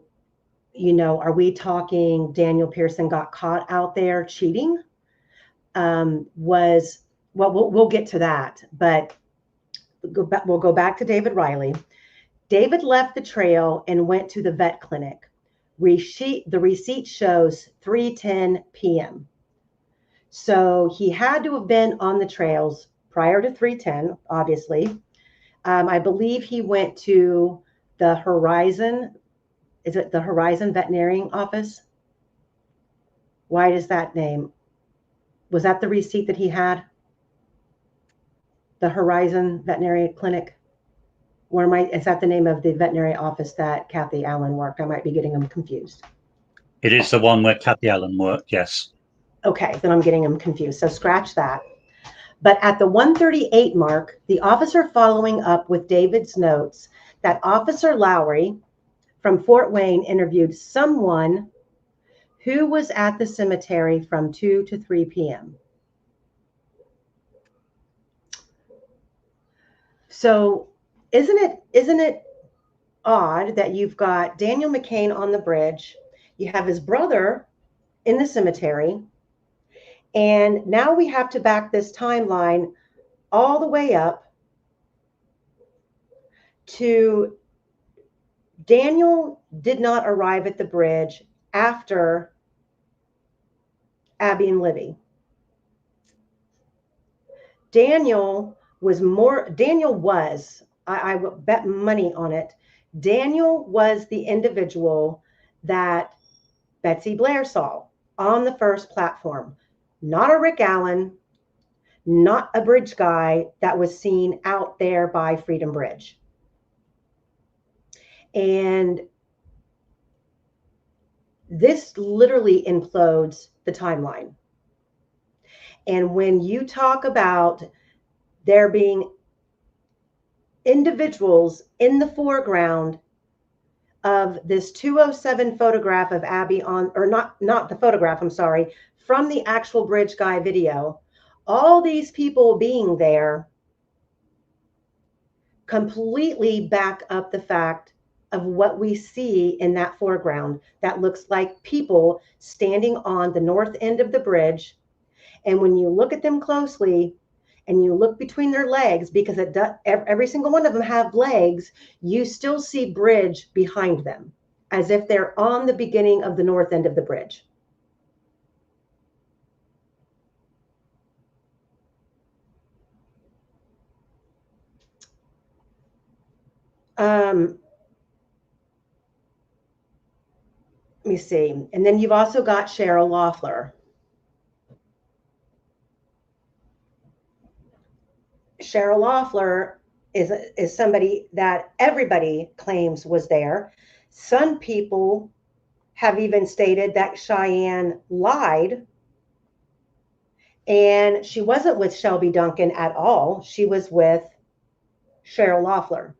are we talking Daniel Pearson got caught out there cheating? We'll get to that, but we'll go back to David Riley. David left the trail and went to the vet clinic. The receipt shows 3:10 p.m. So he had to have been on the trails prior to 3:10, obviously. I believe he went to the Horizon. Is it the Horizon Veterinarian Office? Why is that name? Was that the receipt that he had? The Horizon Veterinary Clinic? Is that the name of the veterinary office that Kathy Allen worked? I might be getting them confused. It is the one where Kathy Allen worked, yes. Okay, then I'm getting them confused. So scratch that. But at the 1:38 mark, the officer following up with David's notes that Officer Lowry from Fort Wayne interviewed someone who was at the cemetery from 2 to 3 p.m. So isn't it odd that you've got Daniel McCain on the bridge, you have his brother in the cemetery, and now we have to back this timeline all the way up to Daniel did not arrive at the bridge after Abby and Libby. Daniel was, I would bet money on it, Daniel was the individual that Betsy Blair saw on the first platform, not a Rick Allen, not a bridge guy that was seen out there by Freedom Bridge. And this literally implodes the timeline. And when you talk about there being individuals in the foreground of this 207 photograph of Abby not the photograph, I'm sorry, from the actual bridge guy video, all these people being there completely back up the fact of what we see in that foreground that looks like people standing on the north end of the bridge. And when you look at them closely and you look between their legs, because every single one of them have legs, you still see bridge behind them as if they're on the beginning of the north end of the bridge. Let me see. And then you've also got Cheryl Loeffler. Cheryl Loeffler is somebody that everybody claims was there. Some people have even stated that Cheyenne lied and she wasn't with Shelby Duncan at all. She was with Cheryl Loeffler.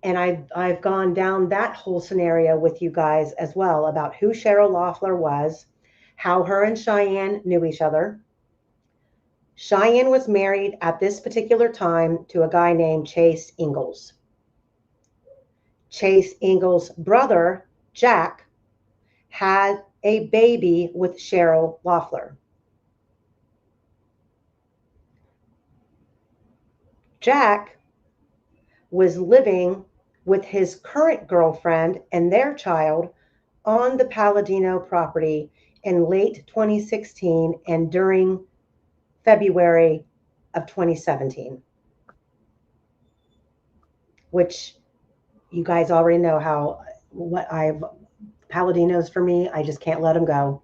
And I've gone down that whole scenario with you guys as well about who Cheryl Loeffler was, how her and Cheyenne knew each other. Cheyenne was married at this particular time to a guy named Chase Ingalls. Chase Ingalls' brother, Jack, had a baby with Cheryl Loeffler. Jack was living with his current girlfriend and their child on the Palladino property in late 2016 and during February of 2017, which you guys already know how Palladinos for me, I just can't let them go.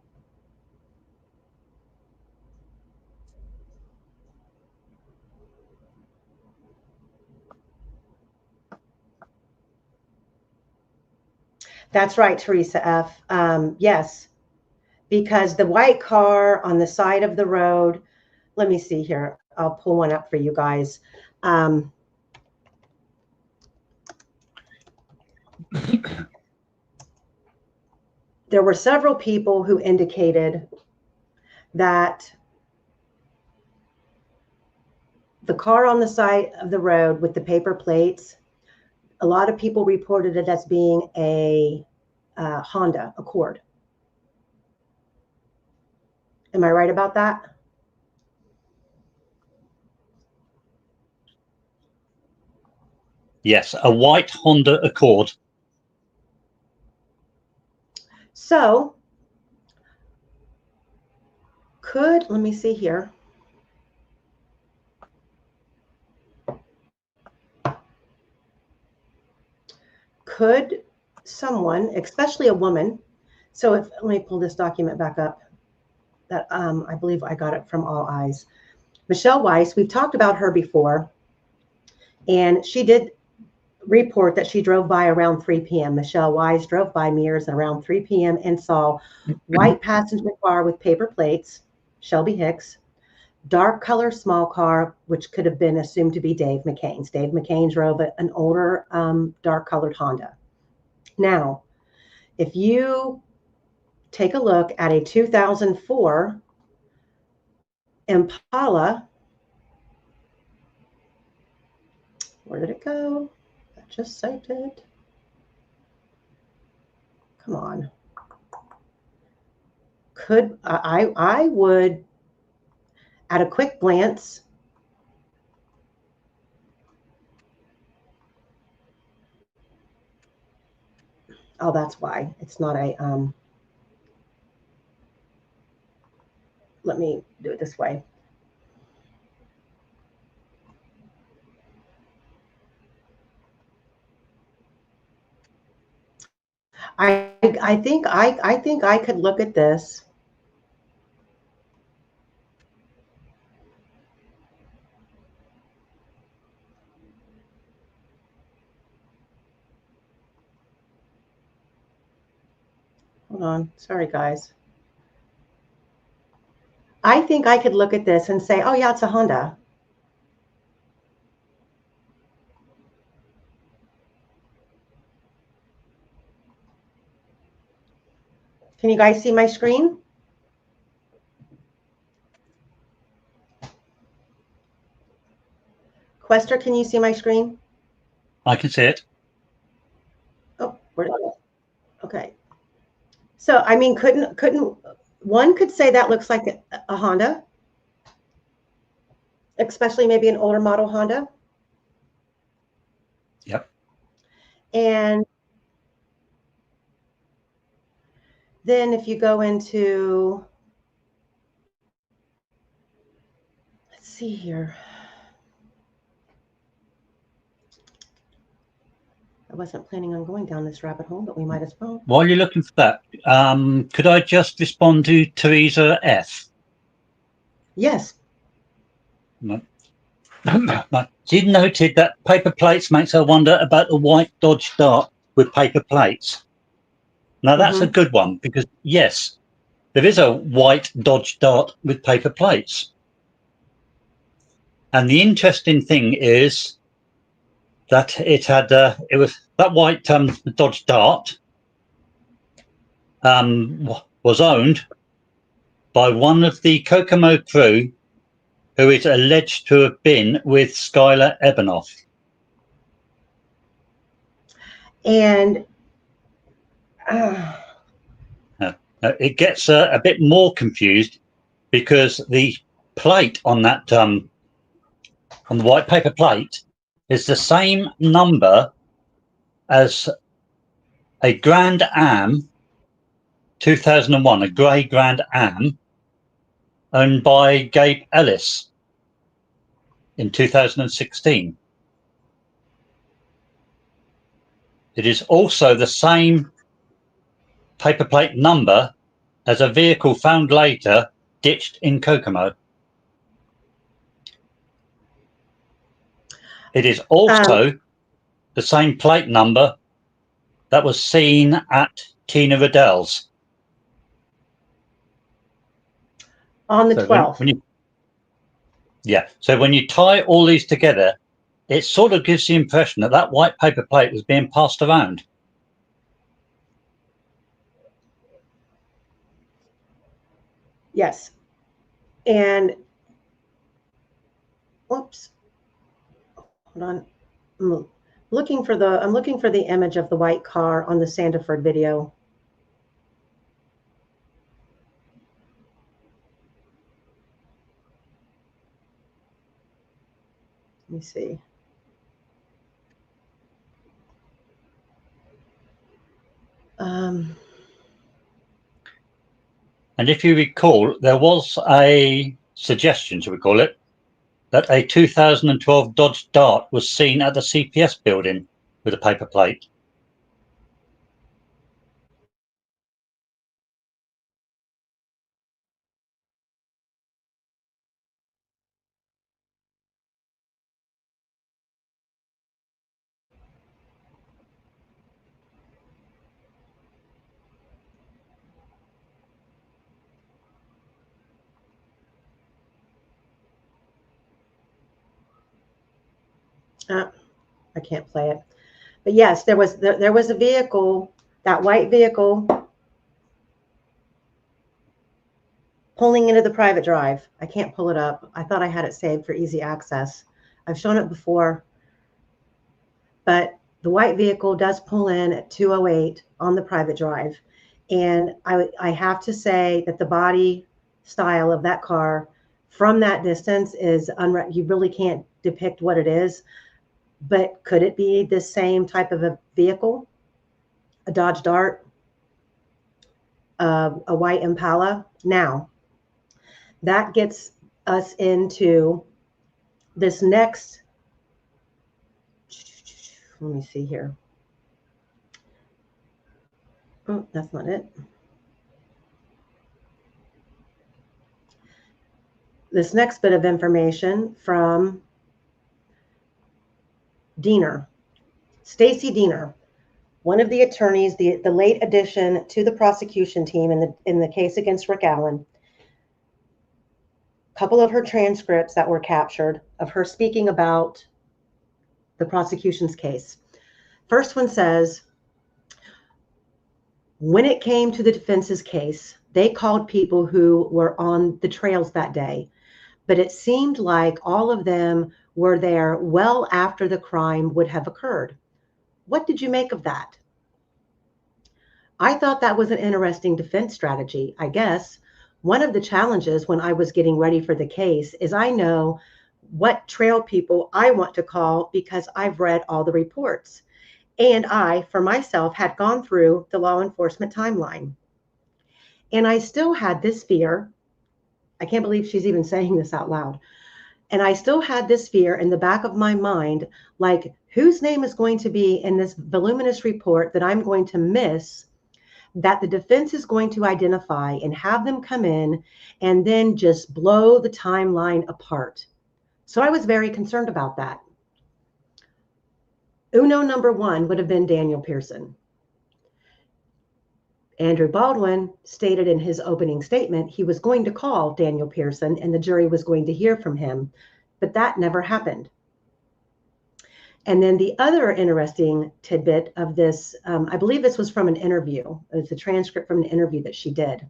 That's right, Teresa F. Yes, because the white car on the side of the road, let me see here. I'll pull one up for you guys. There were several people who indicated that the car on the side of the road with the paper plates, a lot of people reported it as being a Honda Accord. Am I right about that? Yes, a white Honda Accord. So, let me see here. Could someone, especially a woman, so let me pull this document back up that I believe I got it from All Eyes. Michelle Weiss, we've talked about her before, and she did report that she drove by around 3 p.m. Michelle Weiss drove by Mears around 3 p.m. and saw white passenger car with paper plates, Shelby Hicks, dark color small car, which could have been assumed to be Dave McCain's. Dave McCain drove an older dark colored Honda. Now, if you take a look at a 2004 Impala, where did it go? I just saved it. Come on. I would, at a quick glance, oh, that's why it's not a, let me do it this way. I think I could look at this. Hold on, sorry guys. I think I could look at this and say, oh yeah, it's a Honda. Can you guys see my screen? Quester, can you see my screen? I can see it. Oh, where did it go? Okay. So, I mean, one could say that looks like a Honda, especially maybe an older model Honda. Yep. And then if you go into, let's see here. I wasn't planning on going down this rabbit hole, but we might as well. While you're looking for that, could I just respond to Teresa F? Yes. She noted that paper plates makes her wonder about the white Dodge Dart with paper plates. Now that's a good one, because yes, there is a white Dodge Dart with paper plates. And the interesting thing is that it was that white Dodge Dart was owned by one of the Kokomo crew who is alleged to have been with Skylar Ebanoff. And It gets a bit more confused because the plate on that on the white paper plate is the same number as a Grand Am 2001, a grey Grand Am owned by Gabe Ellis in 2016. It is also the same paper plate number as a vehicle found later ditched in Kokomo. It is also the same plate number that was seen at Tina Riddell's. On the 12th. So when you tie all these together, it sort of gives the impression that that white paper plate was being passed around. Yes. And whoops. Hold on. I'm looking for the image of the white car on the Sandiford video. Let me see. And if you recall, there was a suggestion, shall we call it, that a 2012 Dodge Dart was seen at the CPS building with a paper plate. I can't play it, but yes, there was a vehicle, that white vehicle, pulling into the private drive. I can't pull it up. I thought I had it saved for easy access. I've shown it before, but the white vehicle does pull in at 2:08 on the private drive, and I have to say that the body style of that car from that distance is you really can't depict what it is. But could it be the same type of a vehicle? A Dodge Dart, a white Impala? Now, that gets us into this next, let me see here. Oh, that's not it. This next bit of information from Diener, Stacy Diener, one of the attorneys, the late addition to the prosecution team in the case against Rick Allen. A couple of her transcripts that were captured of her speaking about the prosecution's case. First one says, when it came to the defense's case, they called people who were on the trails that day, but it seemed like all of them were there well after the crime would have occurred. What did you make of that? I thought that was an interesting defense strategy. I guess one of the challenges when I was getting ready for the case is I know what trail people I want to call because I've read all the reports. And I, for myself, had gone through the law enforcement timeline. And I still had this fear. I can't believe she's even saying this out loud. And I still had this fear in the back of my mind, like whose name is going to be in this voluminous report that I'm going to miss, that the defense is going to identify and have them come in and then just blow the timeline apart. So I was very concerned about that. Uno number one would have been Daniel Pearson. Andrew Baldwin stated in his opening statement he was going to call Daniel Pearson and the jury was going to hear from him, but that never happened. And then the other interesting tidbit of this, I believe this was from an interview. It's a transcript from an interview that she did.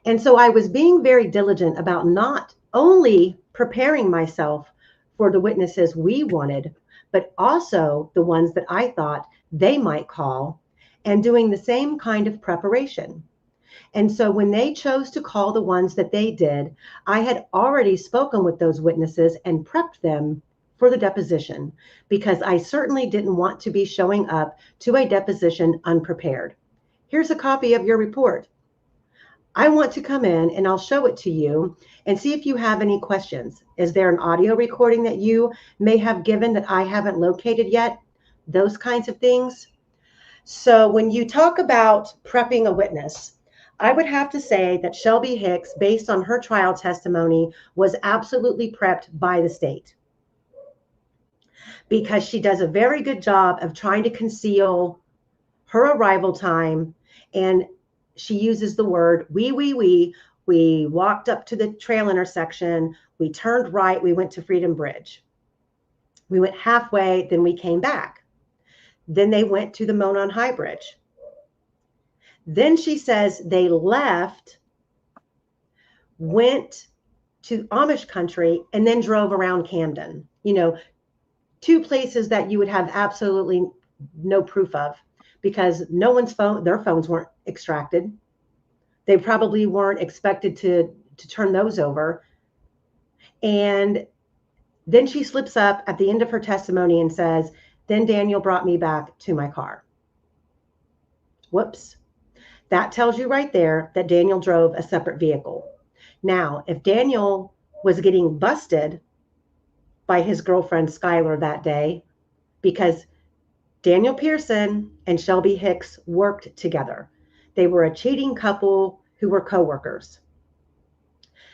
And so I was being very diligent about not only preparing myself for the witnesses we wanted, but also the ones that I thought they might call, and doing the same kind of preparation. And so when they chose to call the ones that they did, I had already spoken with those witnesses and prepped them for the deposition, because I certainly didn't want to be showing up to a deposition unprepared. Here's a copy of your report. I want to come in and I'll show it to you and see if you have any questions. Is there an audio recording that you may have given that I haven't located yet? Those kinds of things. So when you talk about prepping a witness, I would have to say that Shelby Hicks, based on her trial testimony, was absolutely prepped by the state, because she does a very good job of trying to conceal her arrival time. And she uses the word we walked up to the trail intersection, we turned right, we went to Freedom Bridge. We went halfway, then we came back. Then they went to the Monon High Bridge. Then she says they left, went to Amish country, and then drove around Camden. You know, two places that you would have absolutely no proof of, because no one's phone, their phones weren't extracted. They probably weren't expected to turn those over. And then she slips up at the end of her testimony and says, then Daniel brought me back to my car. Whoops. That tells you right there that Daniel drove a separate vehicle. Now, if Daniel was getting busted by his girlfriend Skylar that day, because Daniel Pearson and Shelby Hicks worked together. They were a cheating couple who were coworkers.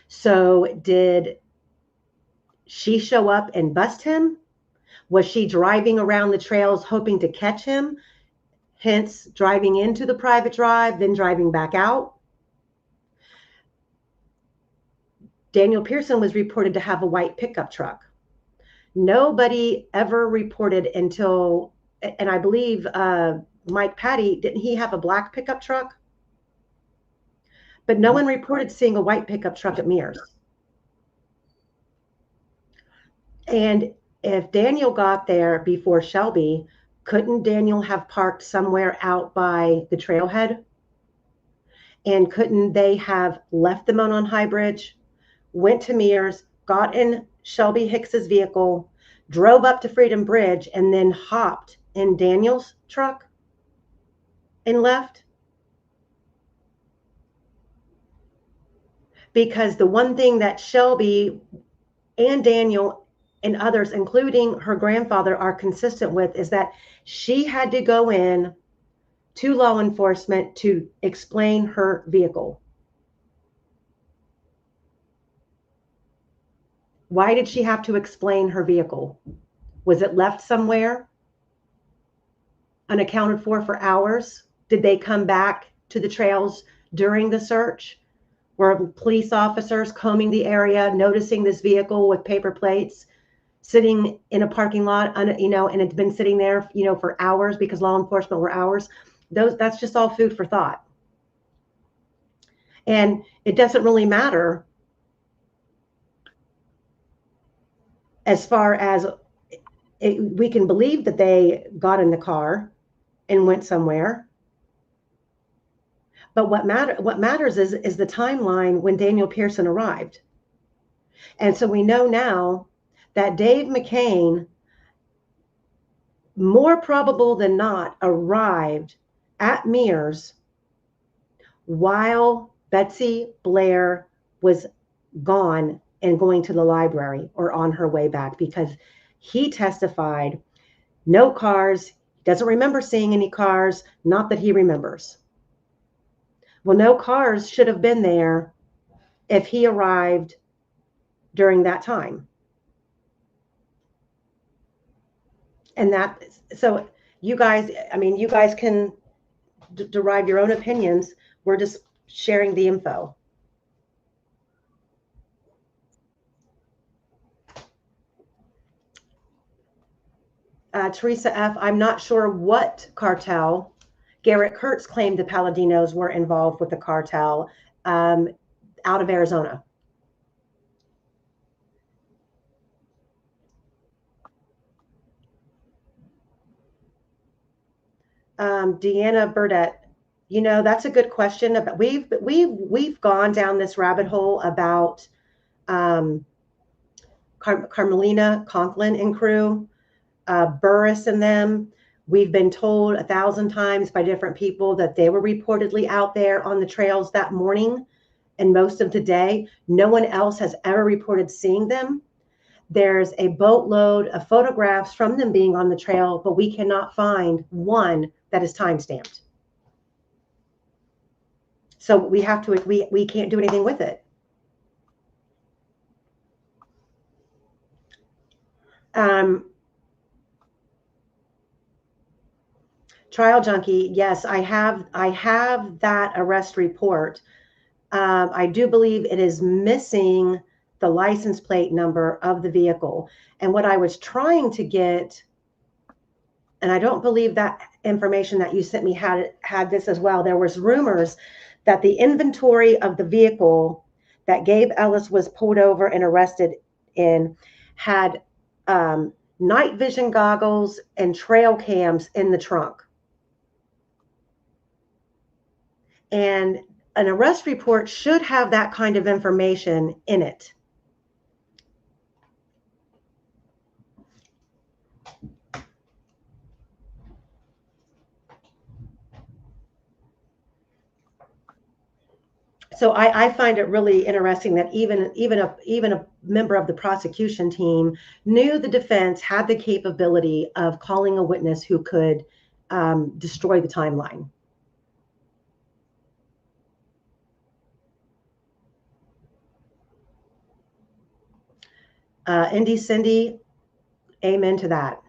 So did she show up and bust him? Was she driving around the trails hoping to catch him? Hence driving into the private drive, then driving back out. Daniel Pearson was reported to have a white pickup truck. Nobody ever reported until, and I believe Mike Patty, didn't he have a black pickup truck? But no one reported seeing a white pickup truck at Mears. And if Daniel got there before Shelby, couldn't Daniel have parked somewhere out by the trailhead? And couldn't they have left the Monon High Bridge, went to Mears, got in Shelby Hicks's vehicle, drove up to Freedom Bridge, and then hopped in Daniel's truck and left? Because the one thing that Shelby and Daniel and others, including her grandfather, are consistent with is that she had to go in to law enforcement to explain her vehicle. Why did she have to explain her vehicle? Was it left somewhere unaccounted for hours? Did they come back to the trails during the search? Were police officers combing the area, noticing this vehicle with paper plates, sitting in a parking lot, you know, and it's been sitting there, you know, for hours because law enforcement were hours? That's just all food for thought. And it doesn't really matter as far as we can believe that they got in the car and went somewhere. But what matters is the timeline when Daniel Pearson arrived. And so we know now that Dave McCain, more probable than not, arrived at Mears while Betsy Blair was gone and going to the library or on her way back, because he testified no cars, doesn't remember seeing any cars, not that he remembers. Well, no cars should have been there if he arrived during that time. And that, so you guys, I mean, you guys can derive your own opinions. We're just sharing the info. Teresa F., I'm not sure what cartel. Garrett Kurtz claimed the Paladinos were involved with the cartel out of Arizona. Deanna Burdett, You know, that's a good question. But we've gone down this rabbit hole about Carmelina Conklin and crew, Burris and them. We've been told 1,000 times by different people that they were reportedly out there on the trails that morning and most of the day. No one else has ever reported seeing them. There's a boatload of photographs from them being on the trail, but we cannot find one that is time-stamped. So we have to, we can't do anything with it. Trial Junkie, yes, I have that arrest report. I do believe it is missing the license plate number of the vehicle. And what I was trying to get, and I don't believe that information that you sent me had this as well. There was rumors that the inventory of the vehicle that Gabe Ellis was pulled over and arrested in had night vision goggles and trail cams in the trunk. And an arrest report should have that kind of information in it. So I find it really interesting that even a member of the prosecution team knew the defense had the capability of calling a witness who could destroy the timeline. Indy Cindy, amen to that.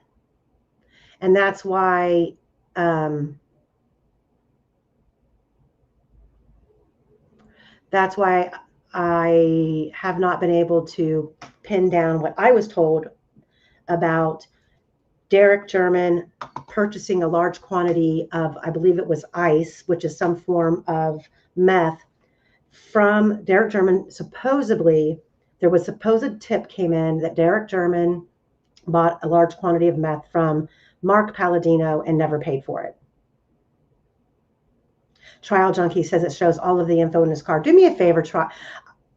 And that's why I have not been able to pin down what I was told about Derek German purchasing a large quantity of, I believe it was ice, which is some form of meth, from Derek German. Supposedly, there was supposed tip came in that Derek German bought a large quantity of meth from Mark Palladino and never paid for it. Trial Junkie says it shows all of the info in his car. Do me a favor,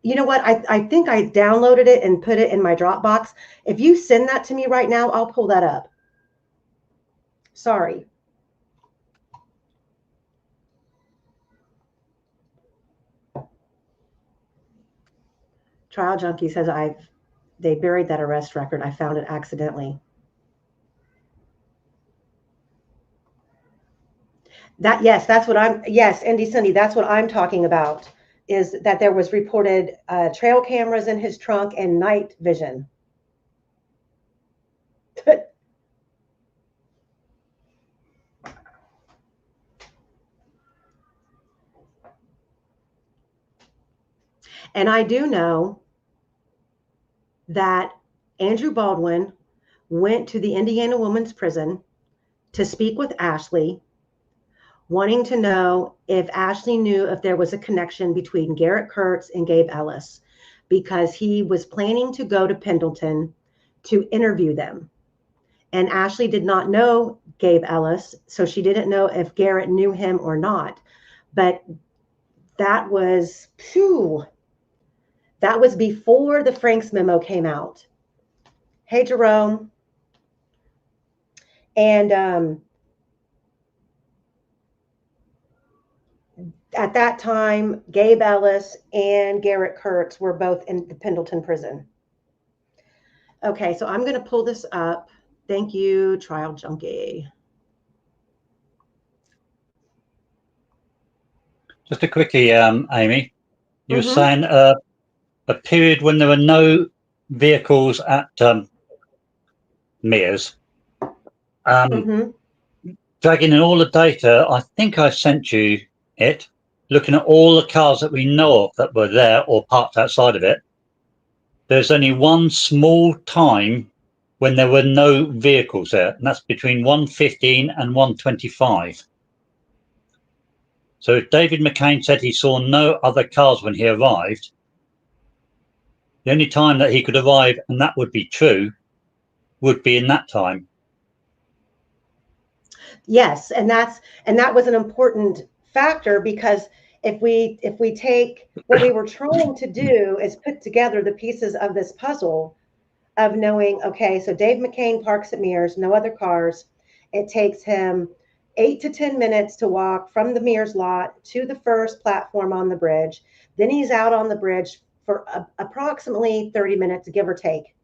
you know what? I think I downloaded it and put it in my Dropbox. If you send that to me right now, I'll pull that up. Sorry. Trial Junkie says they buried that arrest record. I found it accidentally. Yes, that's what yes, Indy Cindy, that's what I'm talking about, is that there was reported trail cameras in his trunk and night vision. And I do know that Andrew Baldwin went to the Indiana Women's Prison to speak with Ashley, wanting to know if Ashley knew if there was a connection between Garrett Kurtz and Gabe Ellis, because he was planning to go to Pendleton to interview them. And Ashley did not know Gabe Ellis, so she didn't know if Garrett knew him or not. But that was before the Franks memo came out. Hey, Jerome. And at that time, Gabe Ellis and Garrett Kurtz were both in the Pendleton prison. Okay, so I'm going to pull this up. Thank you, Trial Junkie. Just a quickie, Amy. You were saying a period when there were no vehicles at Mears. Dragging in all the data, I think I sent you it, looking at all the cars that we know of that were there or parked outside of it. There's only one small time when there were no vehicles there, and that's between 1:15 and 1:25. So if David McCain said he saw no other cars when he arrived, the only time that he could arrive, and that would be true, would be in that time. Yes, and that was an important factor, because if we take what we were trying to do is put together the pieces of this puzzle of knowing, okay, so Dave McCain parks at Mears, no other cars. It takes him 8 to 10 minutes to walk from the Mears lot to the first platform on the bridge. Then he's out on the bridge for approximately 30 minutes, give or take.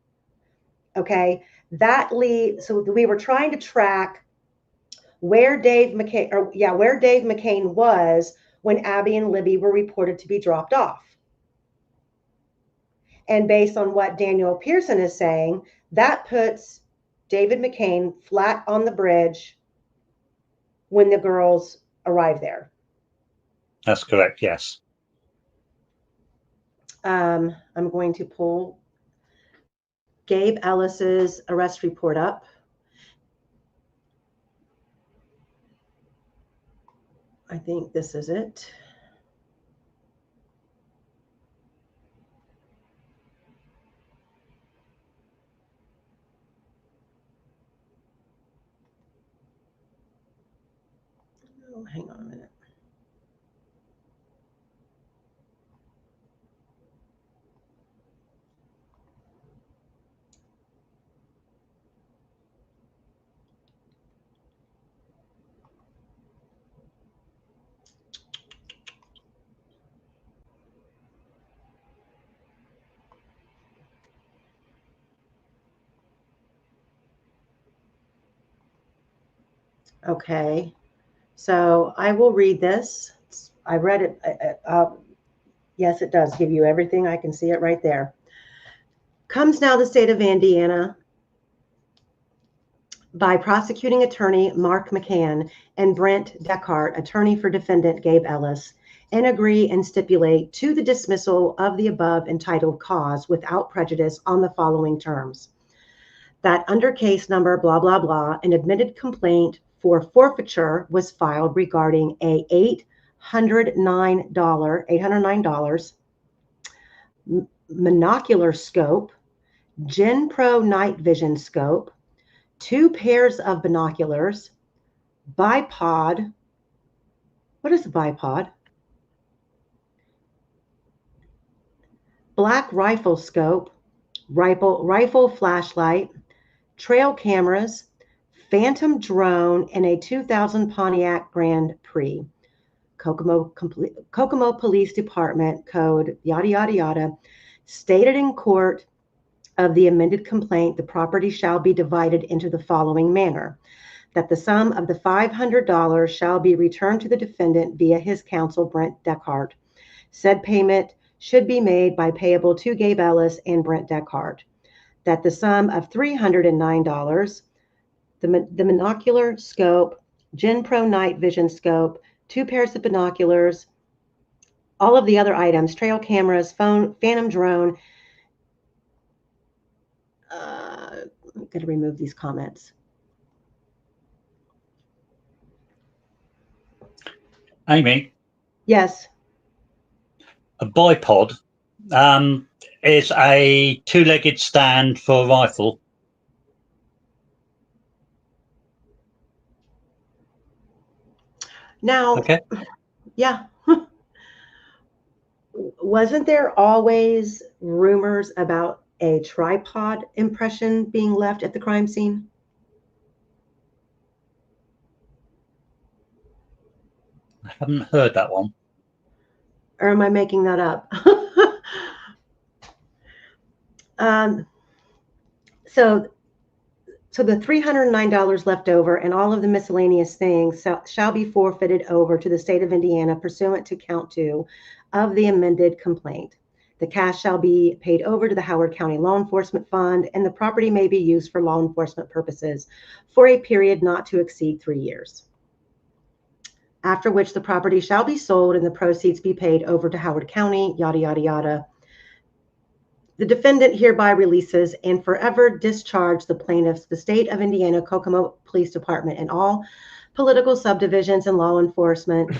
Okay, so we were trying to track where Dave McCain was when Abby and Libby were reported to be dropped off. And based on what Daniel Pearson is saying, that puts David McCain flat on the bridge when the girls arrive there. That's correct, yes. I'm going to pull Gabe Ellis's arrest report up. I think this is it. Oh, hang on a minute. Okay, so I will read this. I read it. Yes, it does give you everything. I can see it right there. Comes now the state of Indiana by prosecuting attorney Mark McCann and Brent Deckhart, attorney for defendant Gabe Ellis, and agree and stipulate to the dismissal of the above entitled cause without prejudice on the following terms: that under case number blah, blah, blah, an admitted complaint for forfeiture was filed regarding a $809 monocular scope, Gen Pro night vision scope, 2 pairs of binoculars, bipod. What is a bipod? Black rifle scope, rifle flashlight, trail cameras, phantom drone, and a 2000 Pontiac Grand Prix. Kokomo Police Department code, yada, yada, yada, stated in court of the amended complaint, the property shall be divided into the following manner: that the sum of the $500 shall be returned to the defendant via his counsel, Brent Deckhart. Said payment should be made by payable to Gabe Ellis and Brent Deckhart. That the sum of $309, the monocular scope, Gen Pro night vision scope, 2 pairs of binoculars, all of the other items, trail cameras, phone, phantom drone. I'm going to remove these comments. Amy? Yes. A bipod is a 2-legged stand for a rifle. Now, okay. Yeah. Wasn't there always rumors about a tripod impression being left at the crime scene? I haven't heard that one. Or am I making that up? So the $309 left over and all of the miscellaneous things shall be forfeited over to the state of Indiana pursuant to count 2 of the amended complaint. The cash shall be paid over to the Howard County Law Enforcement Fund, and the property may be used for law enforcement purposes for a period not to exceed 3 years. After which the property shall be sold and the proceeds be paid over to Howard County, yada, yada, yada. The defendant hereby releases and forever discharge the plaintiffs, the state of Indiana Kokomo Police Department, and all political subdivisions and law enforcement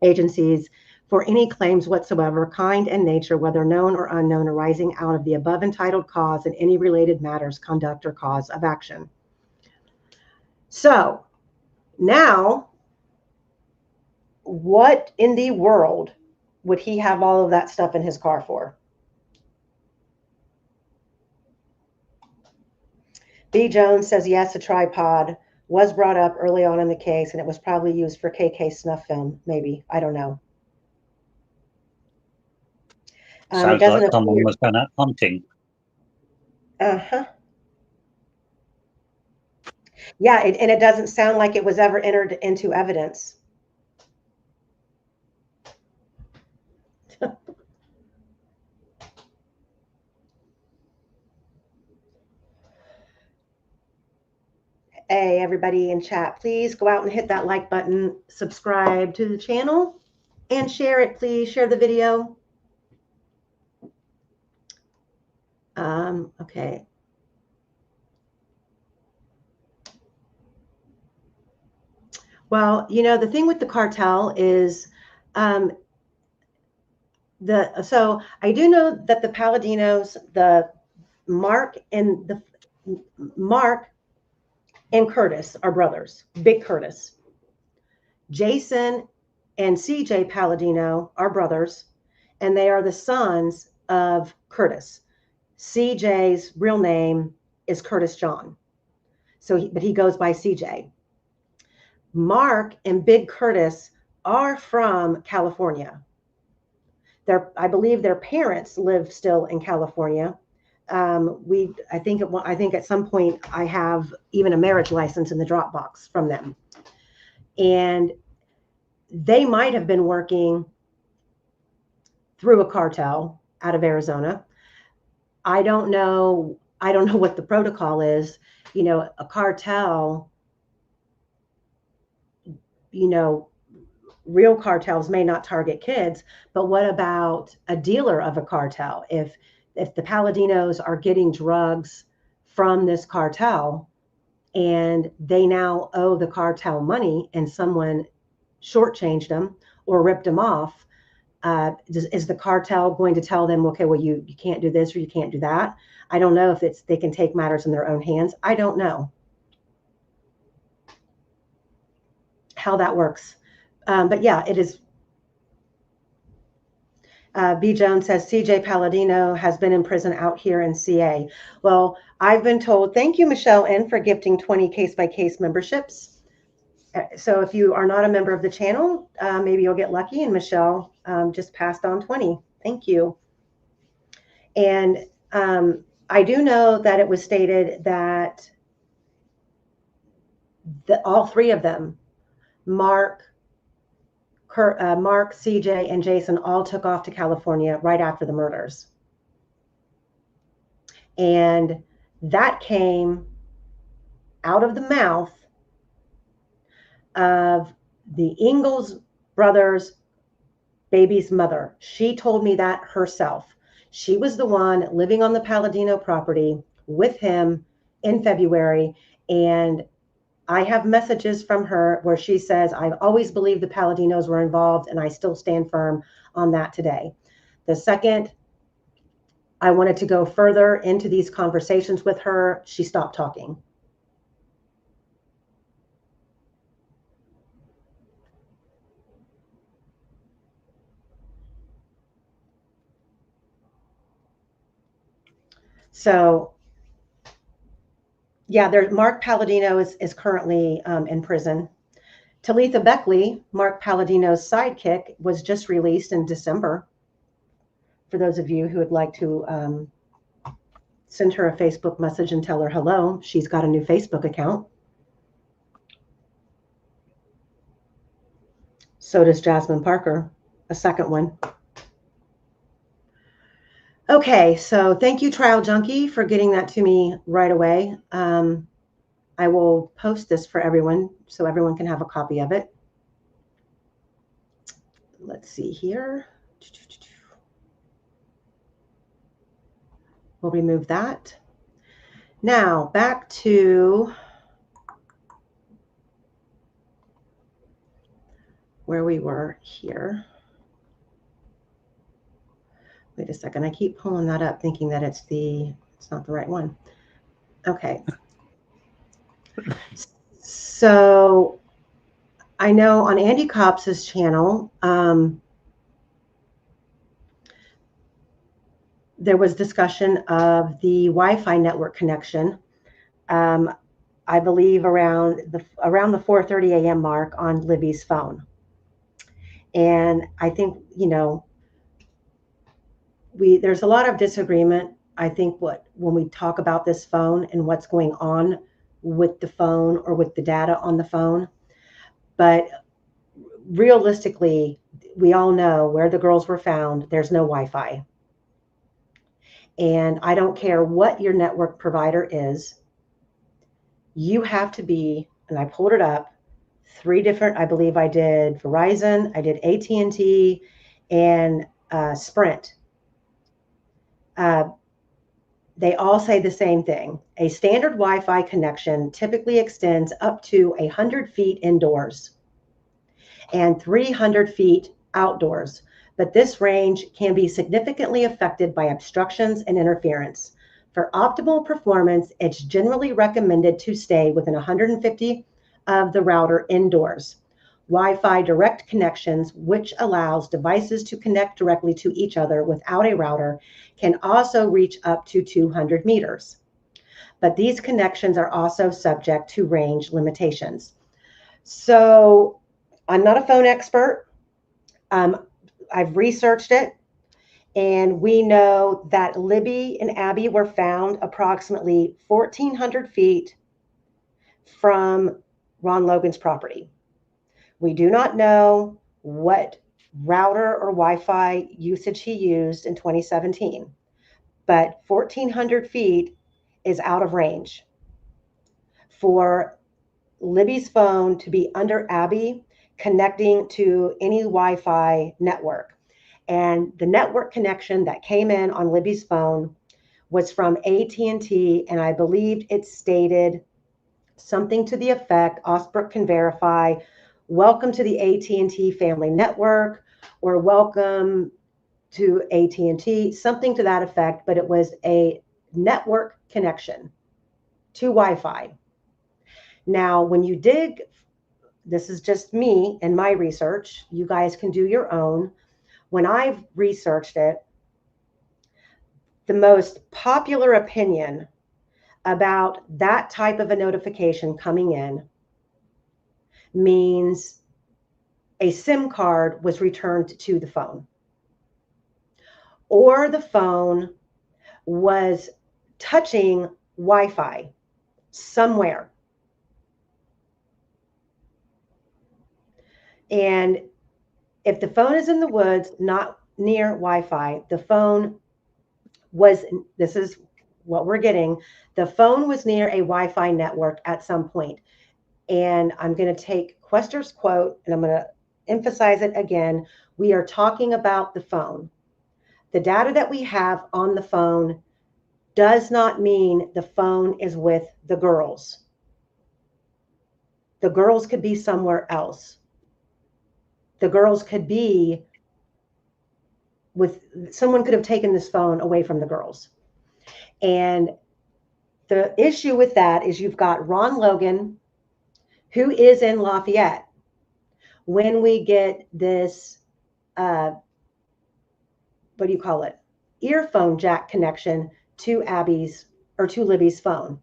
agencies for any claims whatsoever, kind and nature, whether known or unknown, arising out of the above entitled cause and any related matters, conduct, or cause of action. So now what in the world would he have all of that stuff in his car for? B. Jones says, yes, a tripod was brought up early on in the case, and it was probably used for KK snuff film, maybe. I don't know. Sounds like someone was going out hunting. Uh-huh. Yeah, and it doesn't sound like it was ever entered into evidence. Hey, everybody in chat, please go out and hit that like button, subscribe to the channel, and share it, please. Share the video. Okay. Well, you know, the thing with the cartel is, so I do know that the Paladinos, the Mark and Curtis are brothers, Big Curtis. Jason and CJ Palladino are brothers, and they are the sons of Curtis. CJ's real name is Curtis John, but he goes by CJ. Mark and Big Curtis are from California. I believe their parents live still in California. I think at some point I have even a marriage license in the Dropbox from them. And they might have been working through a cartel out of Arizona. I don't know what the protocol is. You know, a cartel, you know, real cartels may not target kids, but what about a dealer of a cartel? If the Paladinos are getting drugs from this cartel and they now owe the cartel money and someone shortchanged them or ripped them off, is the cartel going to tell them, okay, well, you can't do this or you can't do that? I don't know if they can take matters in their own hands. I don't know how that works. But yeah, it is. B. Jones says, CJ Palladino has been in prison out here in CA. Well, I've been told, thank you, Michelle N., for gifting 20 case-by-case memberships. So if you are not a member of the channel, maybe you'll get lucky, and Michelle just passed on 20. Thank you. And I do know that it was stated that all three of them, Mark, CJ, and Jason, all took off to California right after the murders. And that came out of the mouth of the Ingalls brothers' baby's mother. She told me that herself. She was the one living on the Palladino property with him in February, and I have messages from her where she says, I've always believed the Palladinos were involved, and I still stand firm on that today. The second I wanted to go further into these conversations with her, she stopped talking. So yeah, Mark Palladino is currently in prison. Talitha Beckley, Mark Palladino's sidekick, was just released in December. For those of you who would like to send her a Facebook message and tell her hello, she's got a new Facebook account. So does Jasmine Parker, a second one. Okay, so thank you, Trial Junkie, for getting that to me right away. I will post this for everyone so everyone can have a copy of it. Let's see here. We'll remove that. Now back to where we were here. Wait a second, I keep pulling that up thinking that it's not the right one. Okay. So I know on Andy Cops's channel, there was discussion of the Wi-Fi network connection. I believe around the 4:30 a.m. mark on Libby's phone. And I think, there's a lot of disagreement. I think when we talk about this phone and what's going on with the phone or with the data on the phone, but realistically, we all know where the girls were found, there's no Wi-Fi. And I don't care what your network provider is, you have to be, and I pulled it up, 3 different, I believe I did Verizon, I did AT&T, and Sprint. They all say the same thing. A standard Wi-Fi connection typically extends up to 100 feet indoors and 300 feet outdoors, but this range can be significantly affected by obstructions and interference. For optimal performance, it's generally recommended to stay within 150 of the router indoors. Wi-Fi direct connections, which allows devices to connect directly to each other without a router, can also reach up to 200 meters. But these connections are also subject to range limitations. So I'm not a phone expert. I've researched it, and we know that Libby and Abby were found approximately 1,400 feet from Ron Logan's property. We do not know what router or Wi-Fi usage he used in 2017, but 1,400 feet is out of range. For Libby's phone to be under Abby connecting to any Wi-Fi network. And the network connection that came in on Libby's phone was from AT&T, and I believed it stated something to the effect, Osbrook can verify, welcome to the AT&T family network, or welcome to AT&T, something to that effect, but it was a network connection to Wi-Fi. Now, when you dig, this is just me and my research, you guys can do your own. When I've researched it, the most popular opinion about that type of a notification coming in means a SIM card was returned to the phone, or the phone was touching Wi-Fi somewhere. And if the phone is in the woods, not near Wi-Fi, the phone was, this is what we're getting, the phone was near a Wi-Fi network at some point. And I'm going to take Quester's quote, and I'm going to emphasize it again. We are talking about the phone. The data that we have on the phone does not mean the phone is with the girls. The girls could be somewhere else. The girls could be with, someone could have taken this phone away from the girls. And the issue with that is you've got Ron Logan, who is in Lafayette. When we get this, what do you call it? Earphone jack connection to Abby's or to Libby's phone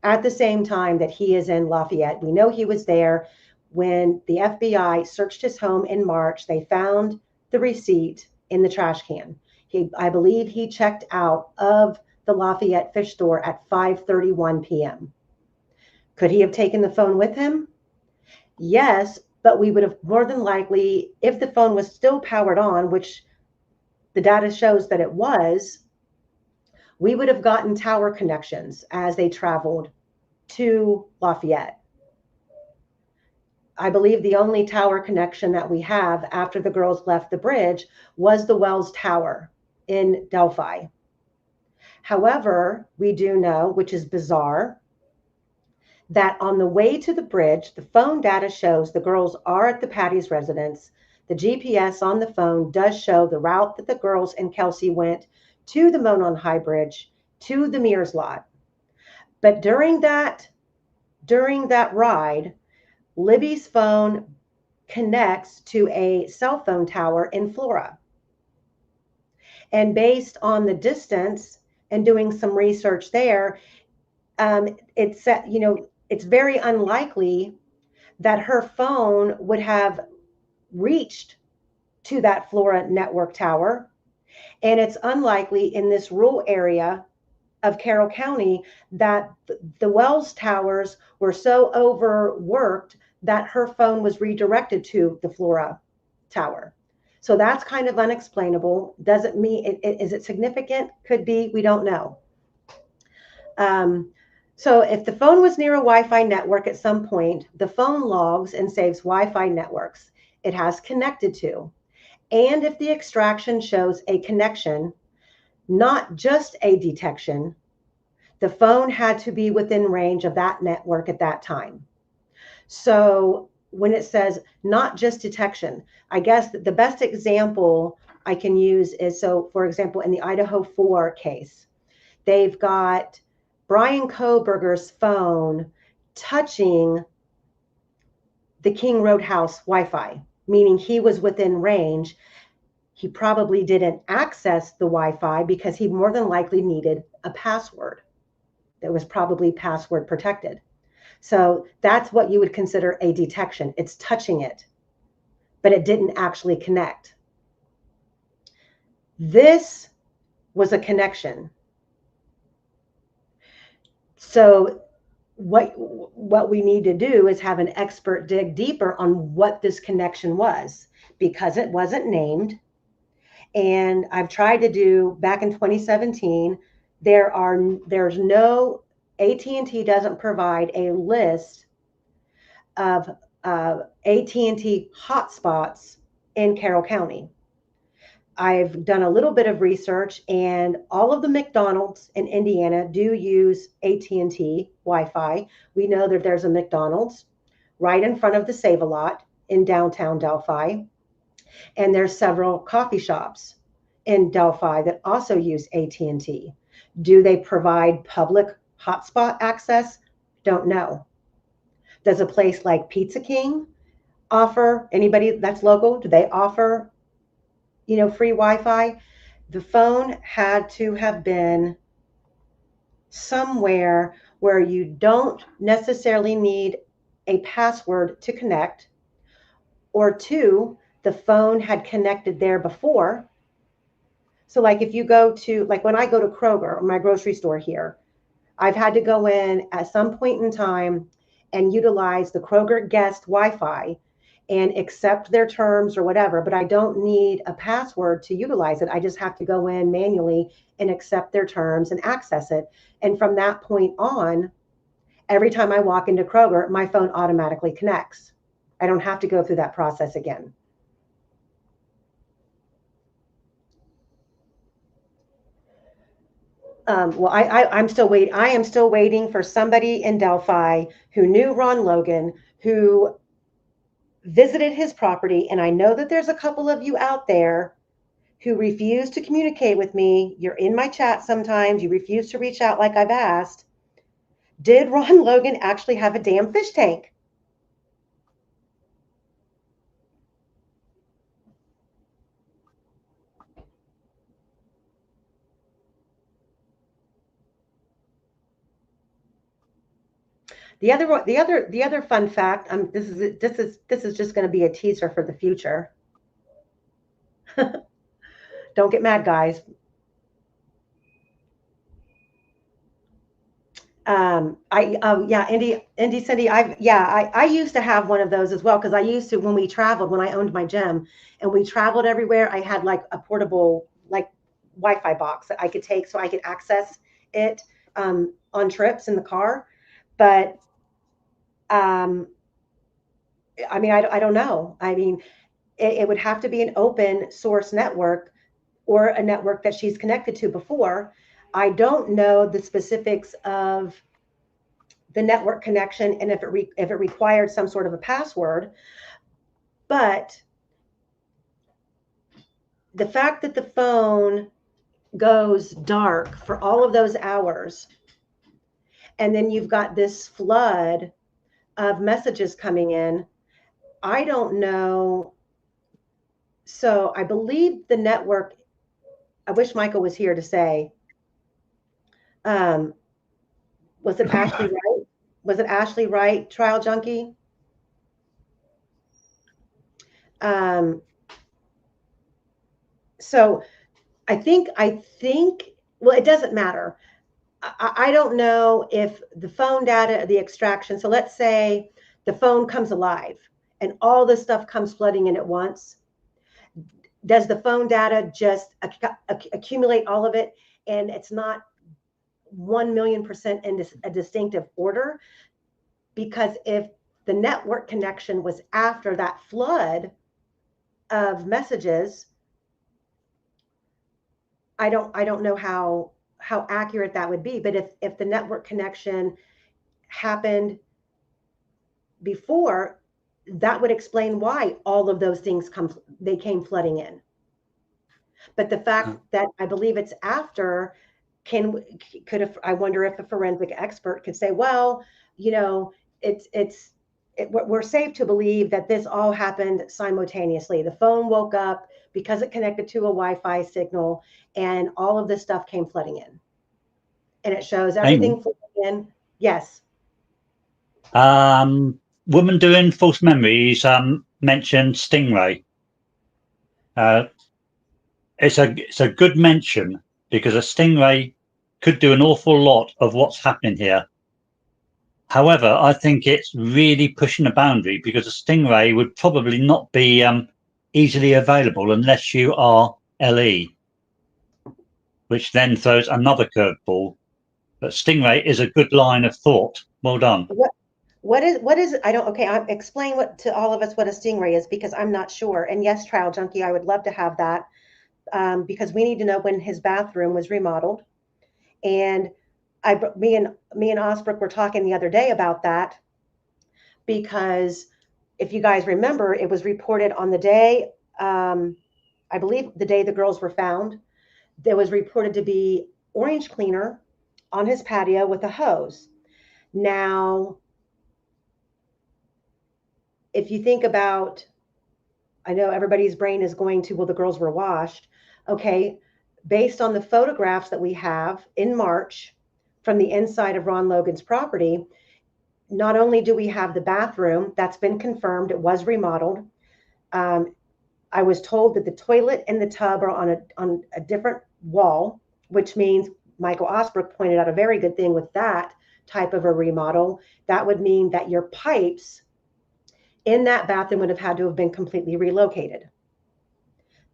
at the same time that he is in Lafayette. We know he was there when the FBI searched his home in March. They found the receipt in the trash can. I believe he checked out of the Lafayette fish store at 5:31 p.m. Could he have taken the phone with him? Yes, but we would have more than likely, if the phone was still powered on, which the data shows that it was, we would have gotten tower connections as they traveled to Lafayette. I believe the only tower connection that we have after the girls left the bridge was the Wells Tower in Delphi. However, we do know, which is bizarre, that on the way to the bridge, the phone data shows the girls are at the Patty's residence. The GPS on the phone does show the route that the girls and Kelsey went to the Monon High Bridge, to the Mears lot. But during that ride, Libby's phone connects to a cell phone tower in Florida. And based on the distance and doing some research there, it's very unlikely that her phone would have reached to that Florida network tower. And it's unlikely in this rural area of Carroll County that the Wells towers were so overworked that her phone was redirected to the Florida tower. So that's kind of unexplainable. Doesn't mean, is it significant? Could be, we don't know. So if the phone was near a Wi-Fi network at some point, the phone logs and saves Wi-Fi networks it has connected to. And if the extraction shows a connection, not just a detection, the phone had to be within range of that network at that time. So when it says not just detection, I guess the best example I can use is, so for example, in the Idaho 4 case, they've got Brian Kohberger's phone touching the King Roadhouse Wi-Fi, meaning he was within range. He probably didn't access the Wi-Fi because he more than likely needed a password that was probably password protected. So that's what you would consider a detection. It's touching it, but it didn't actually connect. This was a connection. So what we need to do is have an expert dig deeper on what this connection was, because it wasn't named. And I've tried to do, back in 2017, there's no, AT&T doesn't provide a list of AT&T hotspots in Carroll County. I've done a little bit of research, and all of the McDonald's in Indiana do use AT&T Wi-Fi. We know that there's a McDonald's right in front of the Save-A-Lot in downtown Delphi. And there's several coffee shops in Delphi that also use AT&T. Do they provide public hotspot access? Don't know. Does a place like Pizza King offer, anybody that's local, do they offer, free Wi-Fi? The phone had to have been somewhere where you don't necessarily need a password to connect, or two, the phone had connected there before. So like if you go to, like when I go to Kroger, or my grocery store here, I've had to go in at some point in time and utilize the Kroger guest Wi-Fi and accept their terms or whatever, but I don't need a password to utilize it. I just have to go in manually and accept their terms and access it. And from that point on, every time I walk into Kroger, my phone automatically connects. I don't have to go through that process again. Well, I'm still waiting. I am still waiting for somebody in Delphi who knew Ron Logan, who visited his property. And I know that there's a couple of you out there who refuse to communicate with me. You're in my chat sometimes. You refuse to reach out like I've asked. Did Ron Logan actually have a damn fish tank? The other fun fact, this is just going to be a teaser for the future. Don't get mad, guys. Indy Cindy, I used to have one of those as well, because I used to, when we traveled, when I owned my gym and we traveled everywhere, I had like a portable like Wi-Fi box that I could take so I could access it on trips in the car. But I mean, I don't know. I mean, it would have to be an open source network or a network that she's connected to before. I don't know the specifics of the network connection and if it required some sort of a password. But the fact that the phone goes dark for all of those hours, and then you've got this flood of messages coming in, I don't know. So I believe the network, I wish Michael was here to say, was it Ashley Wright? Was it Ashley Wright, Trial Junkie? So I think, well, it doesn't matter. I don't know if the phone data, the extraction, so let's say the phone comes alive and all this stuff comes flooding in at once. Does the phone data just accumulate all of it and it's not 1,000,000% in a distinctive order? Because if the network connection was after that flood of messages, I don't know how accurate that would be. But if the network connection happened before, that would explain why all of those things came flooding in. But the fact that I believe it's after, I wonder if a forensic expert could say, well, you know, we're safe to believe that this all happened simultaneously. The phone woke up because it connected to a Wi-Fi signal, and all of this stuff came flooding in. And it shows everything flooding in. Yes. Woman doing false memories mentioned Stingray. It's a good mention because a Stingray could do an awful lot of what's happening here. However, I think it's really pushing a boundary because a Stingray would probably not be easily available unless you are LE, which then throws another curveball. But Stingray is a good line of thought. Well done. What is I don't, okay, explain to all of us what a Stingray is, because I'm not sure. And yes, Trial Junkie, I would love to have that, because we need to know when his bathroom was remodeled. And me and Osbrook were talking the other day about that, because if you guys remember, it was reported on the day, I believe the day the girls were found, there was reported to be orange cleaner on his patio with a hose. Now, if you think about, I know everybody's brain is going to, well, the girls were washed. Okay, based on the photographs that we have in March from the inside of Ron Logan's property, not only do we have the bathroom that's been confirmed, it was remodeled. I was told that the toilet and the tub are on a different wall, which means Michael Osbrook pointed out a very good thing with that type of a remodel. That would mean that your pipes in that bathroom would have had to have been completely relocated.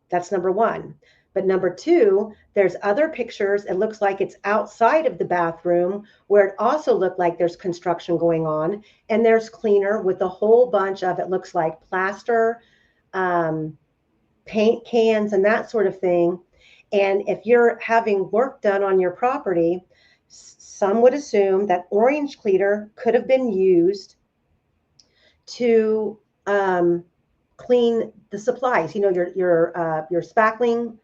That's number one. But number two, there's other pictures. It looks like it's outside of the bathroom where it also looked like there's construction going on. And there's cleaner with a whole bunch of, it looks like plaster, paint cans, and that sort of thing. And if you're having work done on your property, some would assume that orange cleaner could have been used to clean the supplies. You know, your spackling,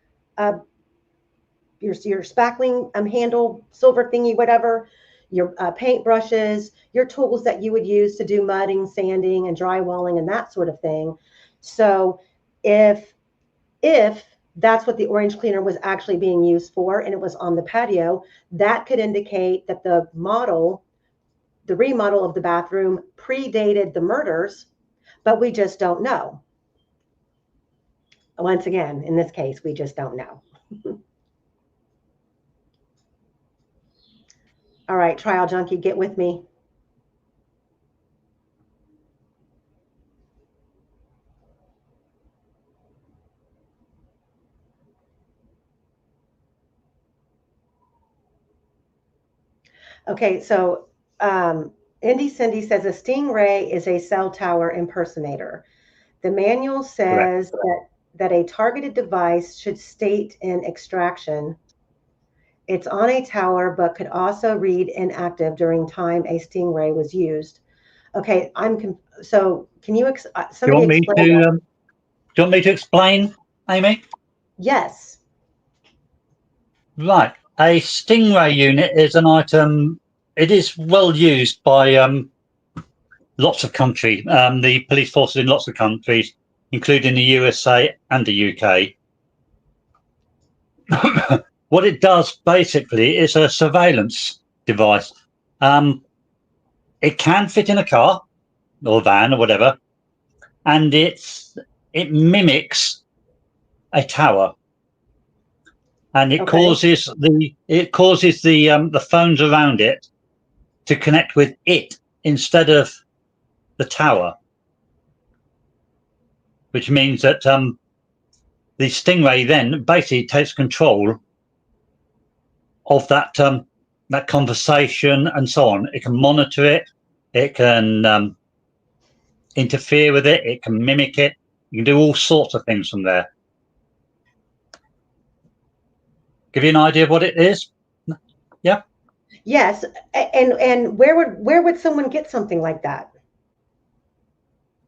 your spackling handle, silver thingy, whatever, your paint brushes, your tools that you would use to do mudding, sanding, and drywalling, and that sort of thing. So if that's what the orange cleaner was actually being used for, and it was on the patio, that could indicate that the remodel of the bathroom predated the murders, but we just don't know. Once again, in this case, we just don't know. All right, Trial Junkie, get with me. Okay, so Indy Cindy says a Stingray is a cell tower impersonator. The manual says that a targeted device should state in extraction it's on a tower, but could also read inactive during time a Stingray was used. Okay, so can you somebody explain? Do you want me to explain, Amy? Yes. Right. A Stingray unit is an item. It is well used by law lots of countries, the police forces in lots of countries, including the USA and the UK. What it does basically is a surveillance device. It can fit in a car or van or whatever, and it mimics a tower, and it causes the phones around it to connect with it instead of the tower, which means that the Stingray then basically takes control of that that conversation and so on. It can monitor it, it can interfere with it, it can mimic it. You can do all sorts of things from there. Give you an idea of what it is? Yeah. Yes, and where would someone get something like that?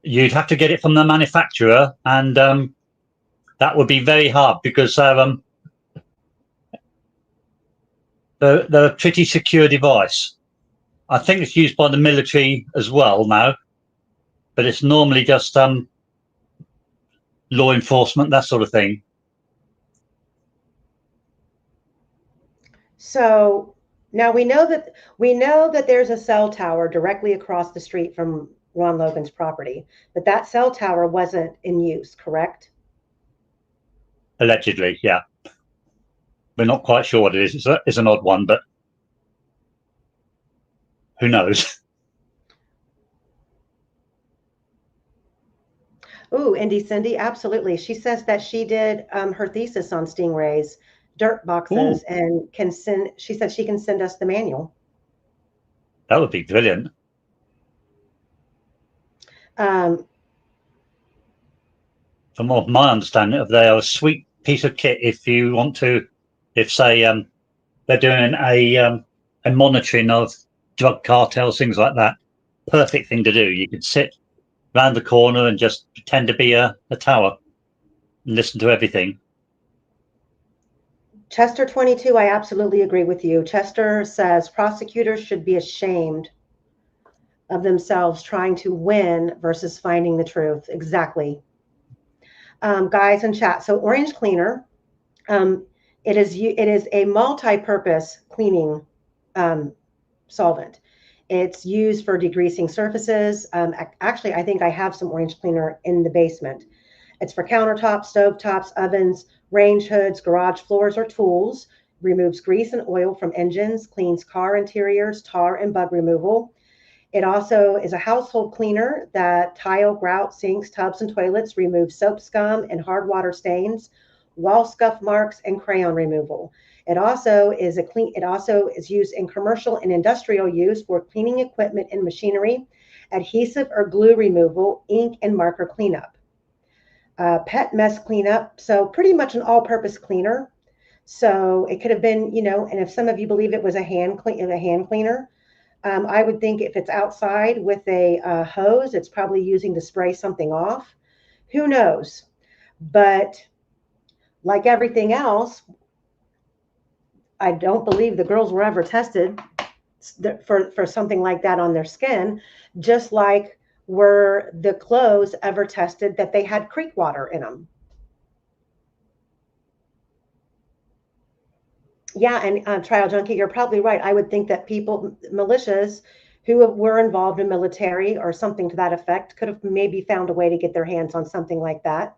You'd have to get it from the manufacturer, and that would be very hard because they're a pretty secure device. I think it's used by the military as well now, but it's normally just law enforcement, that sort of thing. So now we know that there's a cell tower directly across the street from Ron Logan's property, but that cell tower wasn't in use, correct? Allegedly, yeah. We're not quite sure what it is. It's an odd one, but who knows? Ooh, Indy Cindy, absolutely. She says that she did her thesis on stingrays, dirt boxes, and can send. She said she can send us the manual. That would be brilliant. From my understanding, they are a sweet piece of kit if you want to. If say they're doing a monitoring of drug cartels, things like that, perfect thing to do. You could sit round the corner and just pretend to be a tower and listen to everything. Chester 22, I absolutely agree with you. Chester says prosecutors should be ashamed of themselves trying to win versus finding the truth. Exactly. Guys in chat, so orange cleaner, it is a multi-purpose cleaning solvent. It's used for degreasing surfaces. Actually, I think I have some orange cleaner in the basement. It's for countertops, stovetops, ovens, range hoods, garage floors, or tools. Removes grease and oil from engines, cleans car interiors, tar and bug removal. It also is a household cleaner that tile, grout, sinks, tubs, and toilets, removes soap scum and hard water stains, wall scuff marks, and crayon removal. It also is used in commercial and industrial use for cleaning equipment and machinery, adhesive or glue removal, ink and marker cleanup. Pet mess cleanup, so pretty much an all-purpose cleaner. So it could have been, and if some of you believe it was a hand cleaner, I would think if it's outside with a hose, it's probably using to spray something off. Who knows? But like everything else, I don't believe the girls were ever tested for something like that on their skin, just like were the clothes ever tested that they had creek water in them. Yeah, and Trial Junkie, you're probably right. I would think that militias who were involved in military or something to that effect could have maybe found a way to get their hands on something like that.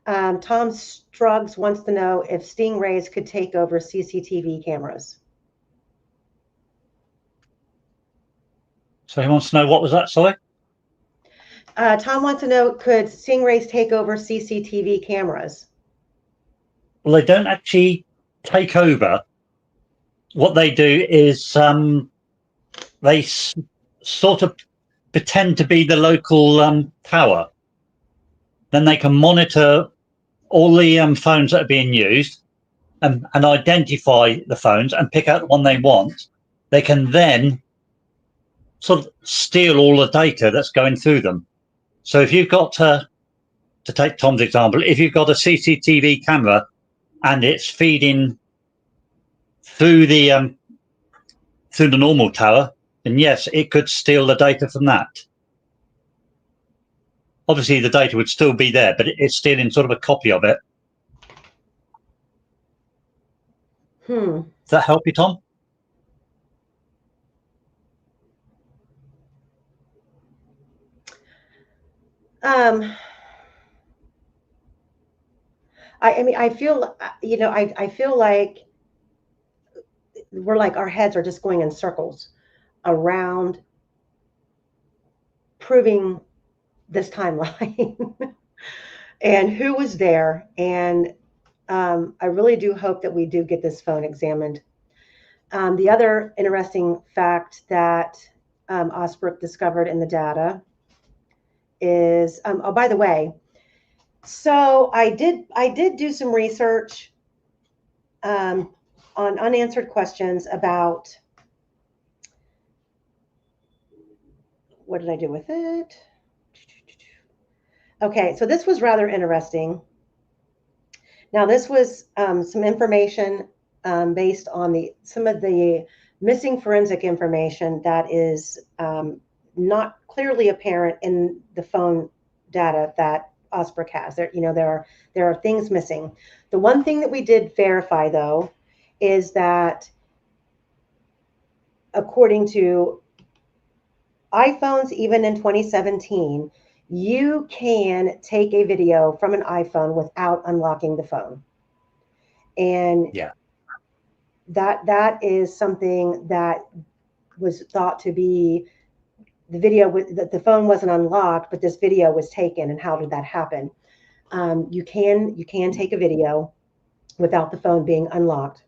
Tom Struggs wants to know if stingrays could take over CCTV cameras. So he wants to know, what was that, sorry? Tom wants to know, could stingrays take over CCTV cameras? Well, they don't actually take over. What they do is they sort of pretend to be the local tower. Then they can monitor all the phones that are being used and identify the phones and pick out the one they want. They can then sort of steal all the data that's going through them. So if you've got to take Tom's example, if you've got a CCTV camera and it's feeding through the normal tower, And yes, it could steal the data from that. Obviously, the data would still be there, but it's stealing sort of a copy of it. Does that help you, Tom? I mean, I feel, you know, I feel like we're like our heads are just going in circles around proving this timeline and who was there. And I really do hope that we do get this phone examined. The other interesting fact that Osbrook discovered in the data is, oh, by the way, so I did do some research on unanswered questions about, what did I do with it? Okay, so this was rather interesting. Now, this was some information based on some of the missing forensic information that is not clearly apparent in the phone data that Osbrook has. There are things missing. The one thing that we did verify, though, is that according to iPhones, even in 2017, you can take a video from an iPhone without unlocking the phone. And yeah, that is something that was thought to be the phone wasn't unlocked, but this video was taken. And how did that happen? You can take a video without the phone being unlocked.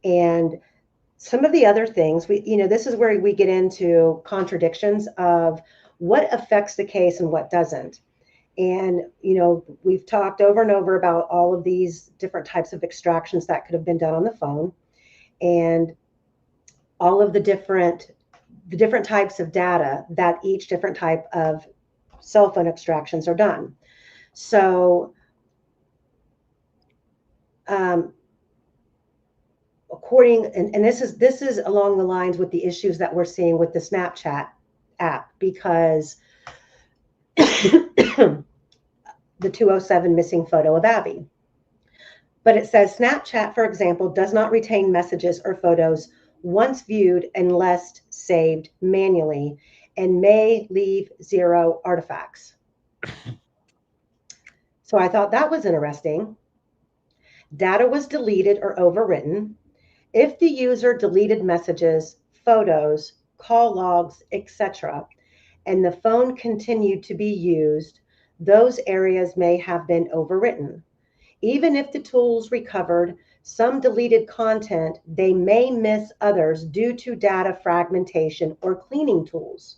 And some of the other things, this is where we get into contradictions of what affects the case and what doesn't. And, we've talked over and over about all of these different types of extractions that could have been done on the phone, and all of the different types of data that each different type of cell phone extractions are done. So, and this is along the lines with the issues that we're seeing with the Snapchat app, because the 207 missing photo of Abby. But it says Snapchat, for example, does not retain messages or photos once viewed unless saved manually, and may leave 0 artifacts. So I thought that was interesting. Data was deleted or overwritten if the user deleted messages, photos, call logs, etc., and the phone continued to be used. Those areas may have been overwritten. Even if the tools recovered some deleted content, they may miss others due to data fragmentation or cleaning tools.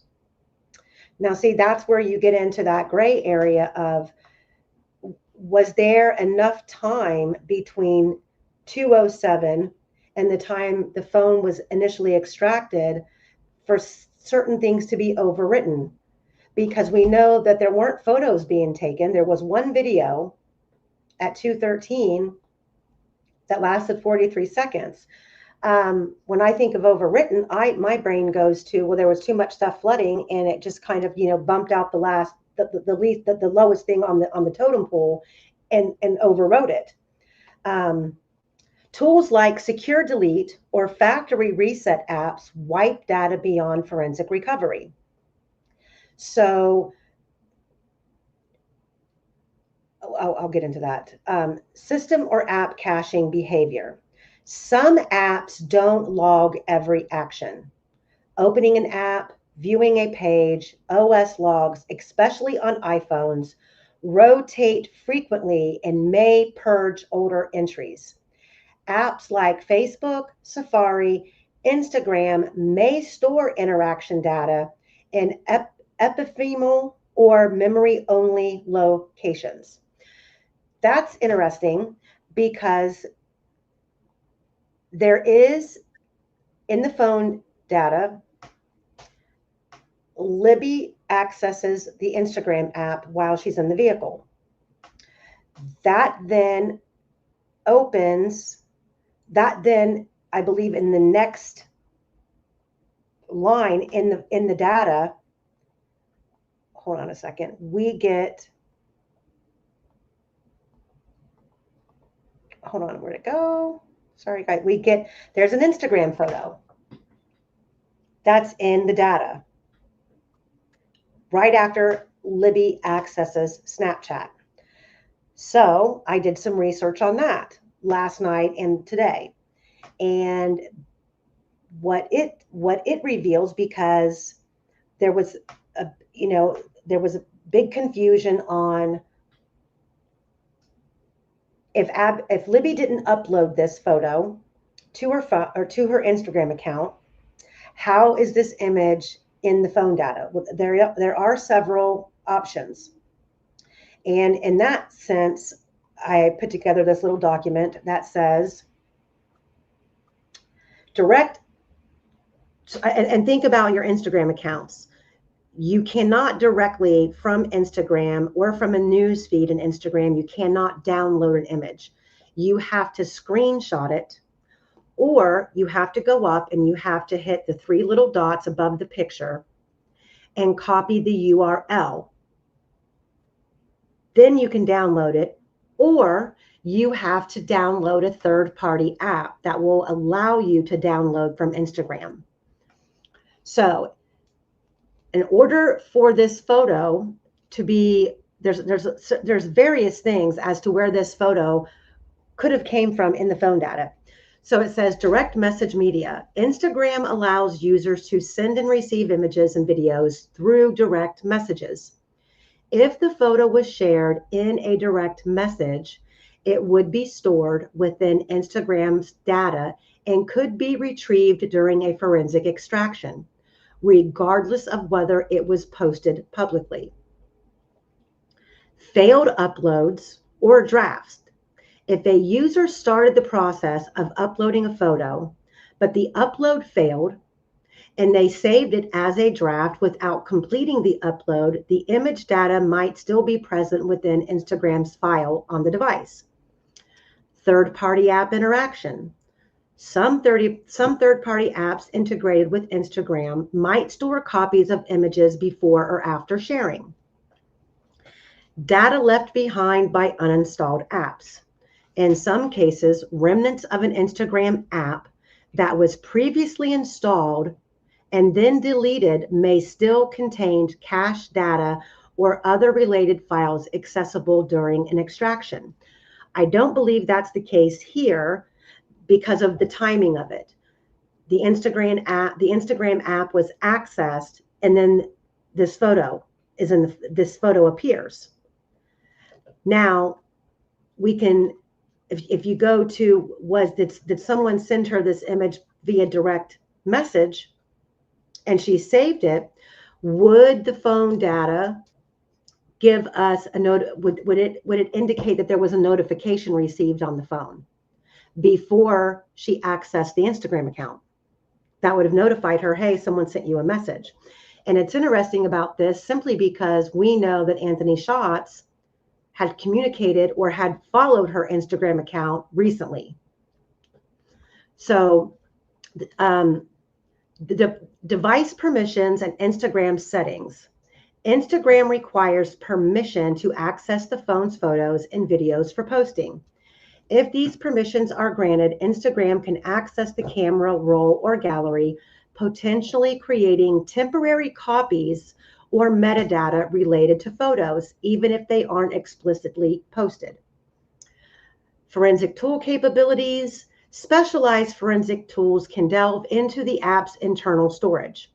Now, see, that's where you get into that gray area of, was there enough time between 207 and the time the phone was initially extracted for certain things to be overwritten? Because we know that there weren't photos being taken. There was one video at 2:13 that lasted 43 seconds. When I think of overwritten, my brain goes to, well, there was too much stuff flooding, and it just kind of, bumped out the lowest thing on the totem pole and overwrote it. Tools like Secure Delete or Factory Reset apps wipe data beyond forensic recovery. So I'll get into that. System or app caching behavior. Some apps don't log every action. Opening an app, viewing a page, OS logs, especially on iPhones, rotate frequently and may purge older entries. Apps like Facebook, Safari, Instagram may store interaction data in ephemeral or memory-only locations. That's interesting because there is, in the phone data, Libby accesses the Instagram app while she's in the vehicle. That then opens, I believe in the next line in the data, hold on a second, we get, hold on, where'd it go? Sorry, guys. We get, there's an Instagram photo that's in the data right after Libby accesses Snapchat. So I did some research on that last night and today. And what it reveals, because there was a big confusion on if Libby didn't upload this photo to her phone or to her Instagram account, how is this image in the phone data? There are several options. And in that sense, I put together this little document that says direct, and think about your Instagram accounts. You cannot directly from Instagram or from a news feed in Instagram, you cannot download an image. You have to screenshot it, or you have to go up and you have to hit the 3 little dots above the picture and copy the URL. Then you can download it, or you have to download a third-party app that will allow you to download from Instagram. So in order for this photo to be, there's various things as to where this photo could have came from in the phone data. So it says direct message media. Instagram allows users to send and receive images and videos through direct messages. If the photo was shared in a direct message, it would be stored within Instagram's data and could be retrieved during a forensic extraction, regardless of whether it was posted publicly. Failed uploads or drafts. If a user started the process of uploading a photo, but the upload failed, and they saved it as a draft without completing the upload, the image data might still be present within Instagram's file on the device. Third-party app interaction. Some third-party apps integrated with Instagram might store copies of images before or after sharing. Data left behind by uninstalled apps. In some cases, remnants of an Instagram app that was previously installed and then deleted may still contain cached data or other related files accessible during an extraction. I don't believe that's the case here because of the timing of it. The Instagram app was accessed, and then this photo appears. Now, we can, if you go to, did someone send her this image via direct message and she saved it, would the phone data give us a note? Would it indicate that there was a notification received on the phone before she accessed the Instagram account? That would have notified her, hey, someone sent you a message. And it's interesting about this simply because we know that Anthony Schatz had communicated or had followed her Instagram account recently. So the device permissions and Instagram settings. Instagram requires permission to access the phone's photos and videos for posting. If these permissions are granted, Instagram can access the camera roll or gallery, potentially creating temporary copies or metadata related to photos, even if they aren't explicitly posted. Forensic tool capabilities. Specialized forensic tools can delve into the app's internal storage.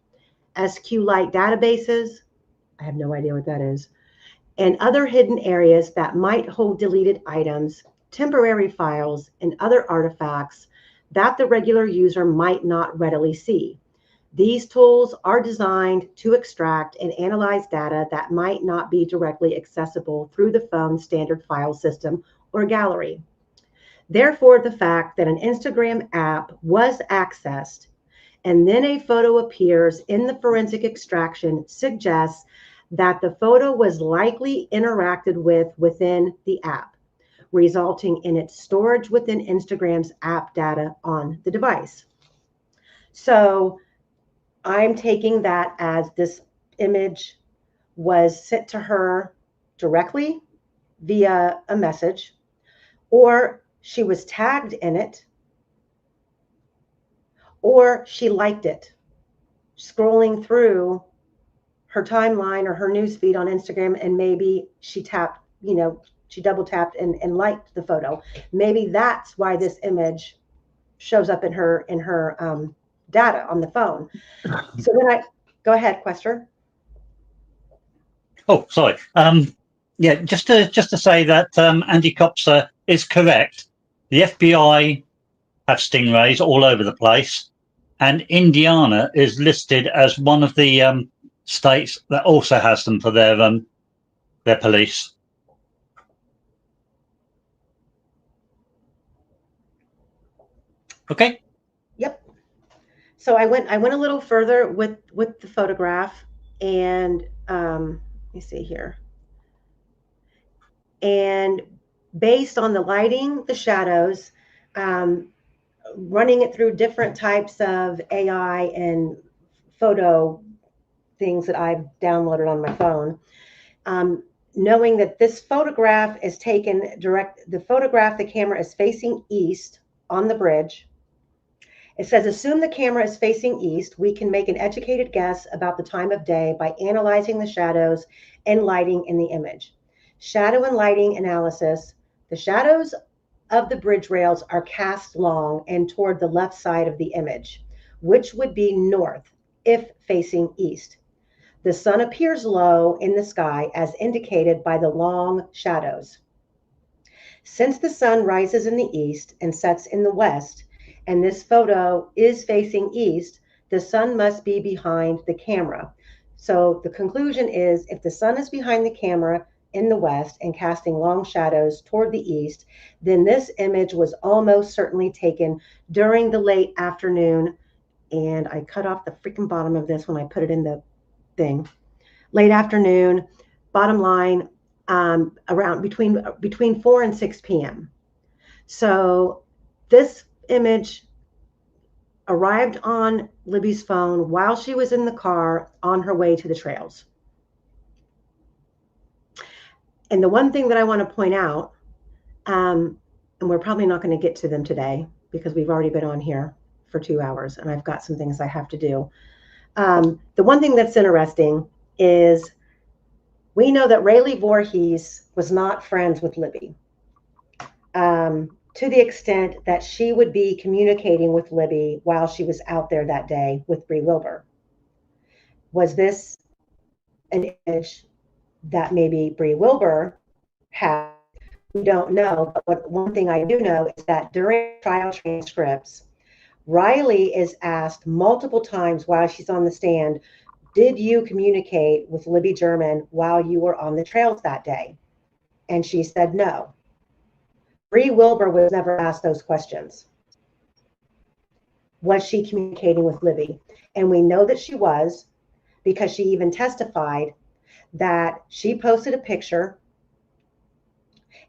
SQLite databases, I have no idea what that is, and other hidden areas that might hold deleted items, temporary files, and other artifacts that the regular user might not readily see. These tools are designed to extract and analyze data that might not be directly accessible through the phone's standard file system or gallery. Therefore, the fact that an Instagram app was accessed and then a photo appears in the forensic extraction suggests that the photo was likely interacted with within the app, resulting in its storage within Instagram's app data on the device. So I'm taking that as this image was sent to her directly via a message, or she was tagged in it, or she liked it, scrolling through her timeline or her news feed on Instagram, and maybe she tapped, she double tapped and liked the photo. Maybe that's why this image shows up in her data on the phone. So then go ahead, Quester. Oh, sorry. Yeah, just to say that Andy Copser is correct. The FBI have stingrays all over the place, and Indiana is listed as one of the states that also has them for their police. Okay. Yep. So I went a little further with the photograph, and let me see here. And based on the lighting, the shadows, running it through different types of AI and photo things that I've downloaded on my phone, knowing that this photograph is taken the camera is facing east on the bridge. It says, assume the camera is facing east. We can make an educated guess about the time of day by analyzing the shadows and lighting in the image. Shadow and lighting analysis. The shadows of the bridge rails are cast long and toward the left side of the image, which would be north if facing east. The sun appears low in the sky as indicated by the long shadows. Since the sun rises in the east and sets in the west, and this photo is facing east, the sun must be behind the camera. So the conclusion is, if the sun is behind the camera in the west and casting long shadows toward the east, then this image was almost certainly taken during the late afternoon. And I cut off the freaking bottom of this when I put it in the thing. Late afternoon, bottom line, around between 4 and 6 p.m. So this image arrived on Libby's phone while she was in the car on her way to the trails. And the one thing that I want to point out, and we're probably not going to get to them today because we've already been on here for 2 hours and I've got some things I have to do. The one thing that's interesting is we know that Rayleigh Voorhees was not friends with Libby. To the extent that she would be communicating with Libby while she was out there that day with Bree Wilbur. Was this an image that maybe Bree Wilbur had? We don't know, but one thing I do know is that during trial transcripts, Riley is asked multiple times while she's on the stand, did you communicate with Libby German while you were on the trails that day? And she said no. Bree Wilbur was never asked those questions. Was she communicating with Libby? And we know that she was, because she even testified that she posted a picture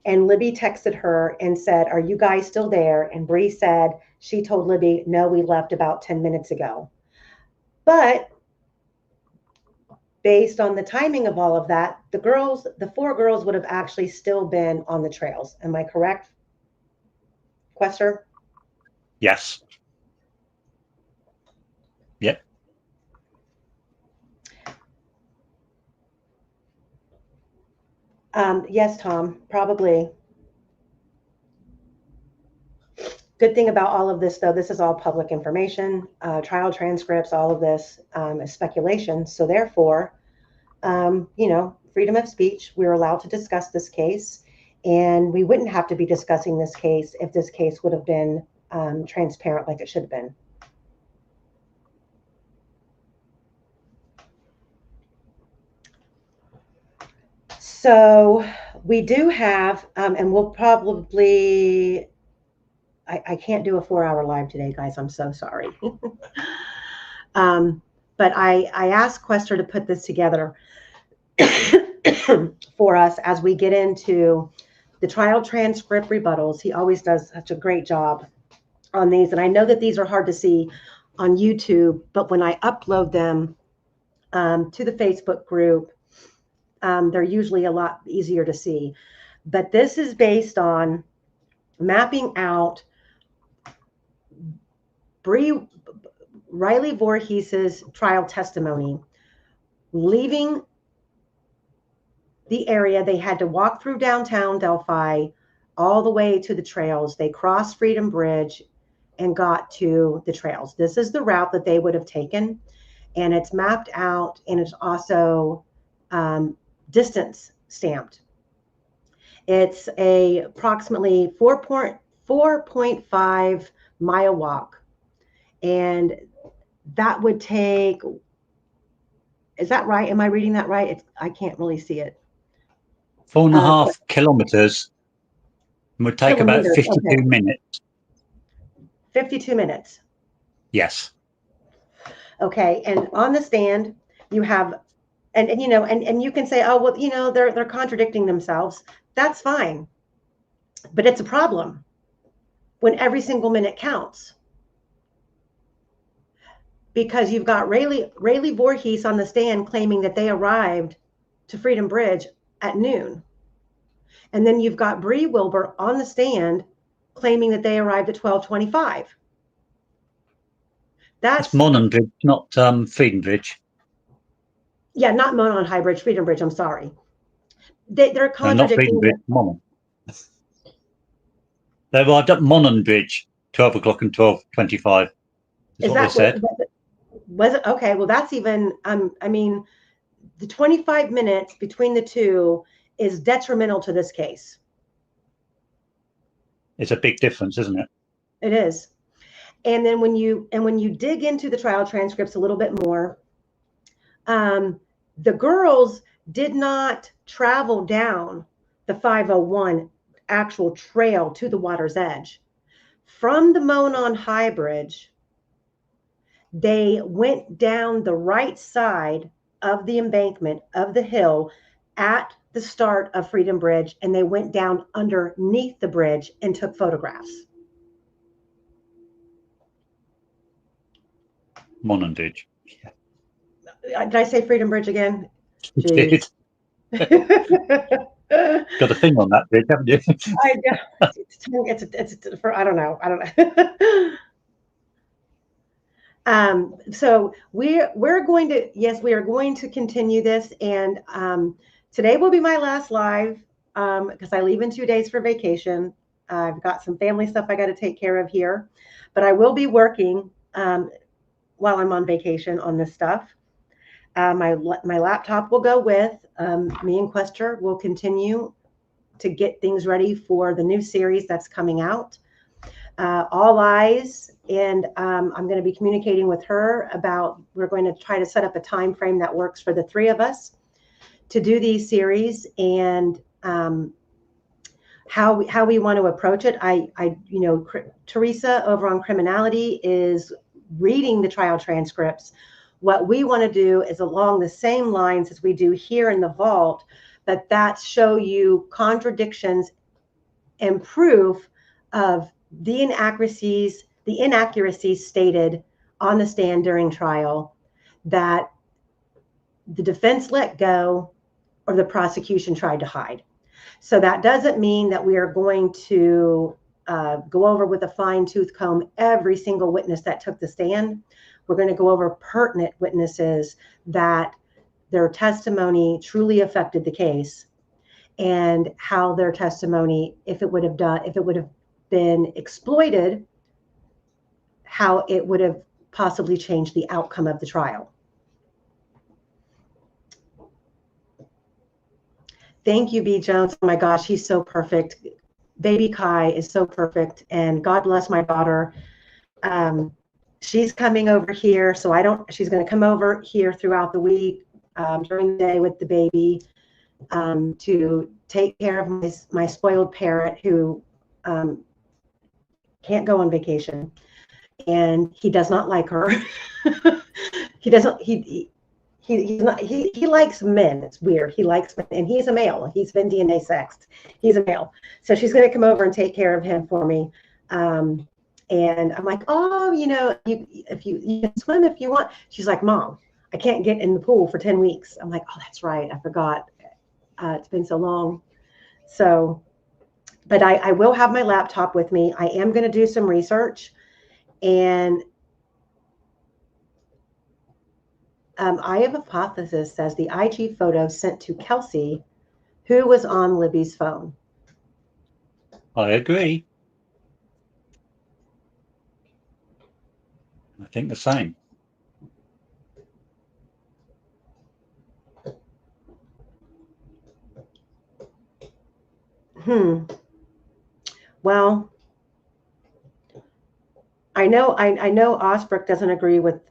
and Libby texted her and said, are you guys still there? And Bree said, she told Libby, no, we left about 10 minutes ago. But based on the timing of all of that, the 4 girls would have actually still been on the trails. Am I correct, Quester? Yes. Yep. Yes, Tom, probably. Good thing about all of this, though, this is all public information, trial transcripts, all of this is speculation. So therefore, freedom of speech, we're allowed to discuss this case, and we wouldn't have to be discussing this case if this case would have been transparent like it should have been. So we do have, and we'll probably, I can't do a 4-hour live today, guys. I'm so sorry. But I asked Quester to put this together for us as we get into the trial transcript rebuttals. He always does such a great job on these. And I know that these are hard to see on YouTube, but when I upload them to the Facebook group, they're usually a lot easier to see. But this is based on mapping out Riley Voorhees's trial testimony. Leaving the area, they had to walk through downtown Delphi all the way to the trails. They crossed Freedom Bridge and got to the trails. This is the route that they would have taken, and it's mapped out, and it's also distance stamped. It's a approximately 4.5 mile walk, and that would take, is that right? Am I reading that right? I can't really see it. 4.5 kilometers would take about 52 minutes. 52 minutes. Yes. Okay. And on the stand, you have, and you know, and you can say, oh, well, you know, they're contradicting themselves. That's fine. But it's a problem when every single minute counts. Because you've got Riley Voorhees on the stand claiming that they arrived to Freedom Bridge at noon. And then you've got Bree Wilbur on the stand claiming that they arrived at 12:25. That's Monon Bridge, not Freedom Bridge. Yeah, not Monon High Bridge, Freedom Bridge, I'm sorry. They're contradicting. Not Freedom Bridge, Monon. They arrived at Monon Bridge, 12 o'clock and 12:25. Is what they said. Was it? Okay, well, that's even, I mean, the 25 minutes between the two is detrimental to this case. It's a big difference, isn't it? It is. And then when you dig into the trial transcripts a little bit more, the girls did not travel down the 501 actual trail to the water's edge. From the Monon High Bridge, they went down the right side of the embankment of the hill at the start of Freedom Bridge, and they went down underneath the bridge and took photographs. Monon Bridge. Yeah. Did I say Freedom Bridge again? Jeez. Got a thing on that bridge, haven't you? It's for, I don't know. So we're going to, yes, we are going to continue this, and today will be my last live because I leave in 2 days for vacation. I've got some family stuff I got to take care of here, but I will be working while I'm on vacation on this stuff. My laptop will go with me, and Quester will continue to get things ready for the new series that's coming out. All eyes, and I'm going to be communicating with her about, we're going to try to set up a time frame that works for the three of us to do these series, and how we want to approach it. You know, Teresa over on Criminality is reading the trial transcripts. What we want to do is along the same lines as we do here in the vault, but that's show you contradictions and proof of the inaccuracies stated on the stand during trial that the defense let go or the prosecution tried to hide. So that doesn't mean that we are going to go over with a fine-tooth comb every single witness that took the stand. We're going to go over pertinent witnesses that their testimony truly affected the case, and how their testimony, if it would have been exploited, how it would have possibly changed the outcome of the trial. Thank you, B. Jones. Oh my gosh, he's so perfect. Baby Kai is so perfect, and God bless my daughter. She's coming over here, so she's going to come over here throughout the week during the day with the baby to take care of my spoiled parrot who can't go on vacation, and he does not like her. He doesn't. He likes men. It's weird. He likes men, and he's a male. He's been DNA sexed. He's a male, so she's going to come over and take care of him for me. And I'm like, oh, if you can swim if you want. She's like, Mom, I can't get in the pool for 10 weeks. I'm like, oh, that's right. I forgot. It's been so long. So, but I will have my laptop with me. I am going to do some research. And I have a hypothesis says the IG photo sent to Kelsey, who was on Libby's phone. I agree. I think the same. Well, I know Osbrook doesn't agree with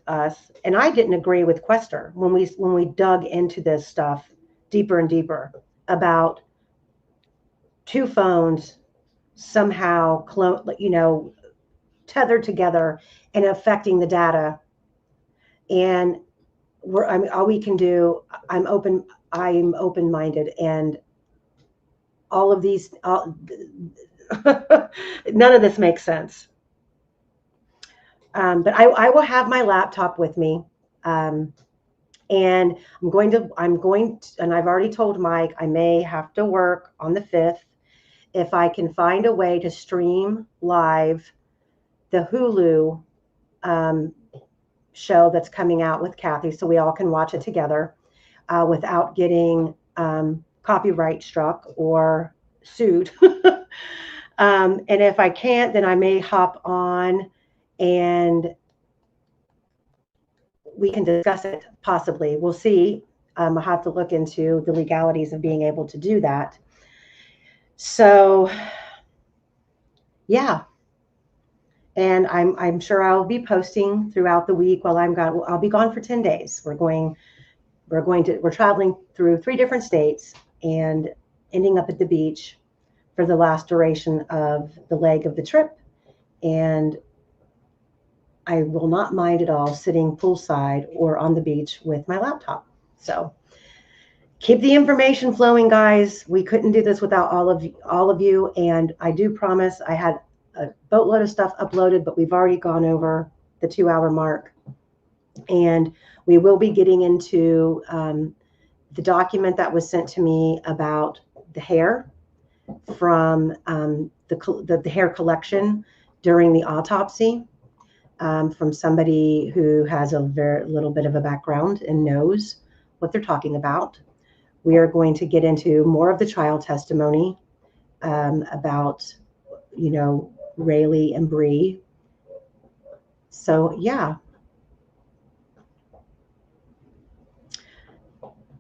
us, and I didn't agree with Quester when we dug into this stuff deeper and deeper about two phones somehow tethered together and affecting the data. And all we can do. I'm open-minded, and all of these. None of this makes sense. But I will have my laptop with me, and I'm going to, and I've already told Mike I may have to work on the 5th if I can find a way to stream live the Hulu show that's coming out with Kathy, so we all can watch it together without getting copyright struck or sued. And if I can't, then I may hop on and we can discuss it possibly. We'll see. I'll have to look into the legalities of being able to do that. So, yeah. And I'm sure I'll be posting throughout the week while I'm gone. I'll be gone for 10 days. We're traveling through 3 different states and ending up at the beach for the last duration of the leg of the trip. And I will not mind at all sitting poolside or on the beach with my laptop. So keep the information flowing, guys. We couldn't do this without all of you. And I do promise I had a boatload of stuff uploaded, but we've already gone over the 2-hour mark. And we will be getting into the document that was sent to me about the hair from the hair collection during the autopsy. From somebody who has a very little bit of a background and knows what they're talking about. We are going to get into more of the trial testimony about, Rayleigh and Bree. So, yeah.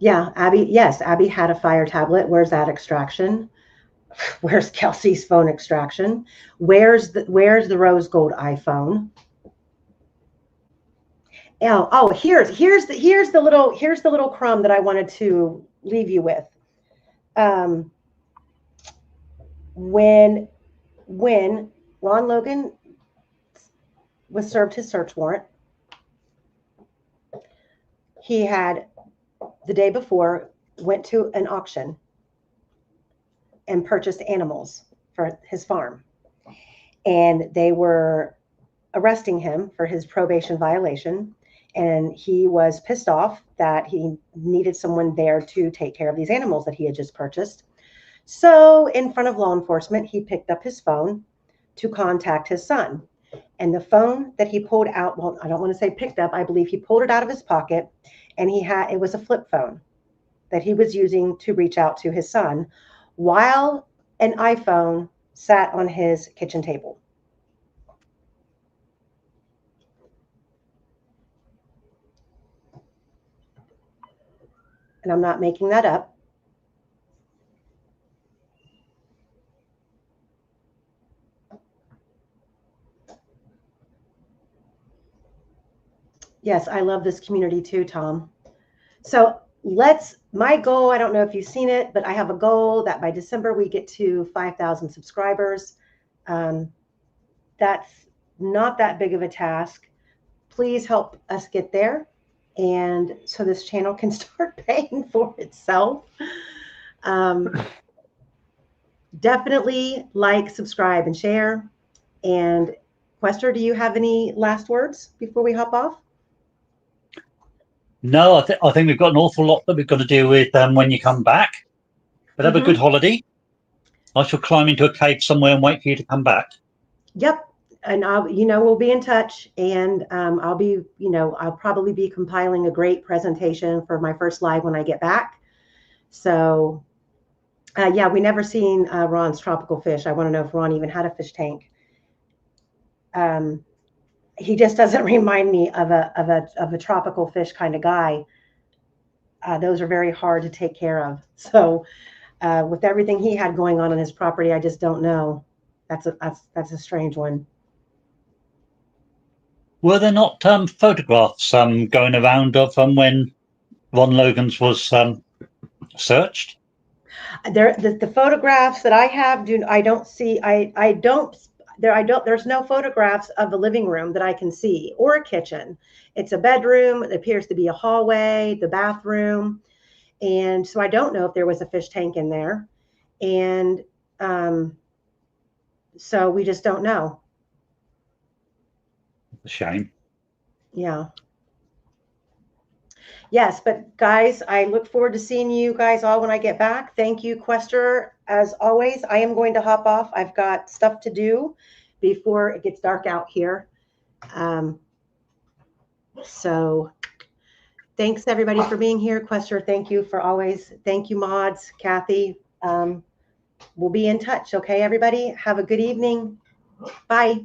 Yeah, Abby, yes, Abby had a fire tablet. Where's that extraction? Where's Kelsey's phone extraction? Where's the rose gold iPhone? Oh, here's the little crumb that I wanted to leave you with. When Ron Logan was served his search warrant, he had the day before went to an auction and purchased animals for his farm, and they were arresting him for his probation violation. And he was pissed off that he needed someone there to take care of these animals that he had just purchased. So in front of law enforcement, he picked up his phone to contact his son. And the phone that he pulled out, well, I don't want to say picked up, I believe he pulled it out of his pocket, and it was a flip phone that he was using to reach out to his son while an iPhone sat on his kitchen table. And I'm not making that up. Yes, I love this community too, Tom. So my goal, I don't know if you've seen it, but I have a goal that by December we get to 5,000 subscribers. That's not that big of a task. Please help us get there, and so this channel can start paying for itself. Definitely like, subscribe, and share. And Quester, do you have any last words before we hop off? No, I think we've got an awful lot that we've got to deal with when you come back. But have a good holiday. I shall climb into a cave somewhere and wait for you to come back. Yep. And we'll be in touch, and I'll probably be compiling a great presentation for my first live when I get back. So, yeah, we never seen Ron's tropical fish. I want to know if Ron even had a fish tank. He just doesn't remind me of a tropical fish kind of guy. Those are very hard to take care of. So, with everything he had going on his property, I just don't know. That's a strange one. Were there not photographs going around of when Ron Logan's was searched? The photographs that I have there's no photographs of the living room that I can see, or a kitchen. It's a bedroom. It appears to be a hallway, the bathroom. And so I don't know if there was a fish tank in there. And so we just don't know. A shame. Yeah. Yes, but guys, I look forward to seeing you guys all when I get back. Thank you, Quester. As always, I am going to hop off. I've got stuff to do before it gets dark out here. So thanks everybody for being here. Quester, thank you for always. Thank you, mods, Kathy. We'll be in touch. Okay, everybody, have a good evening. Bye.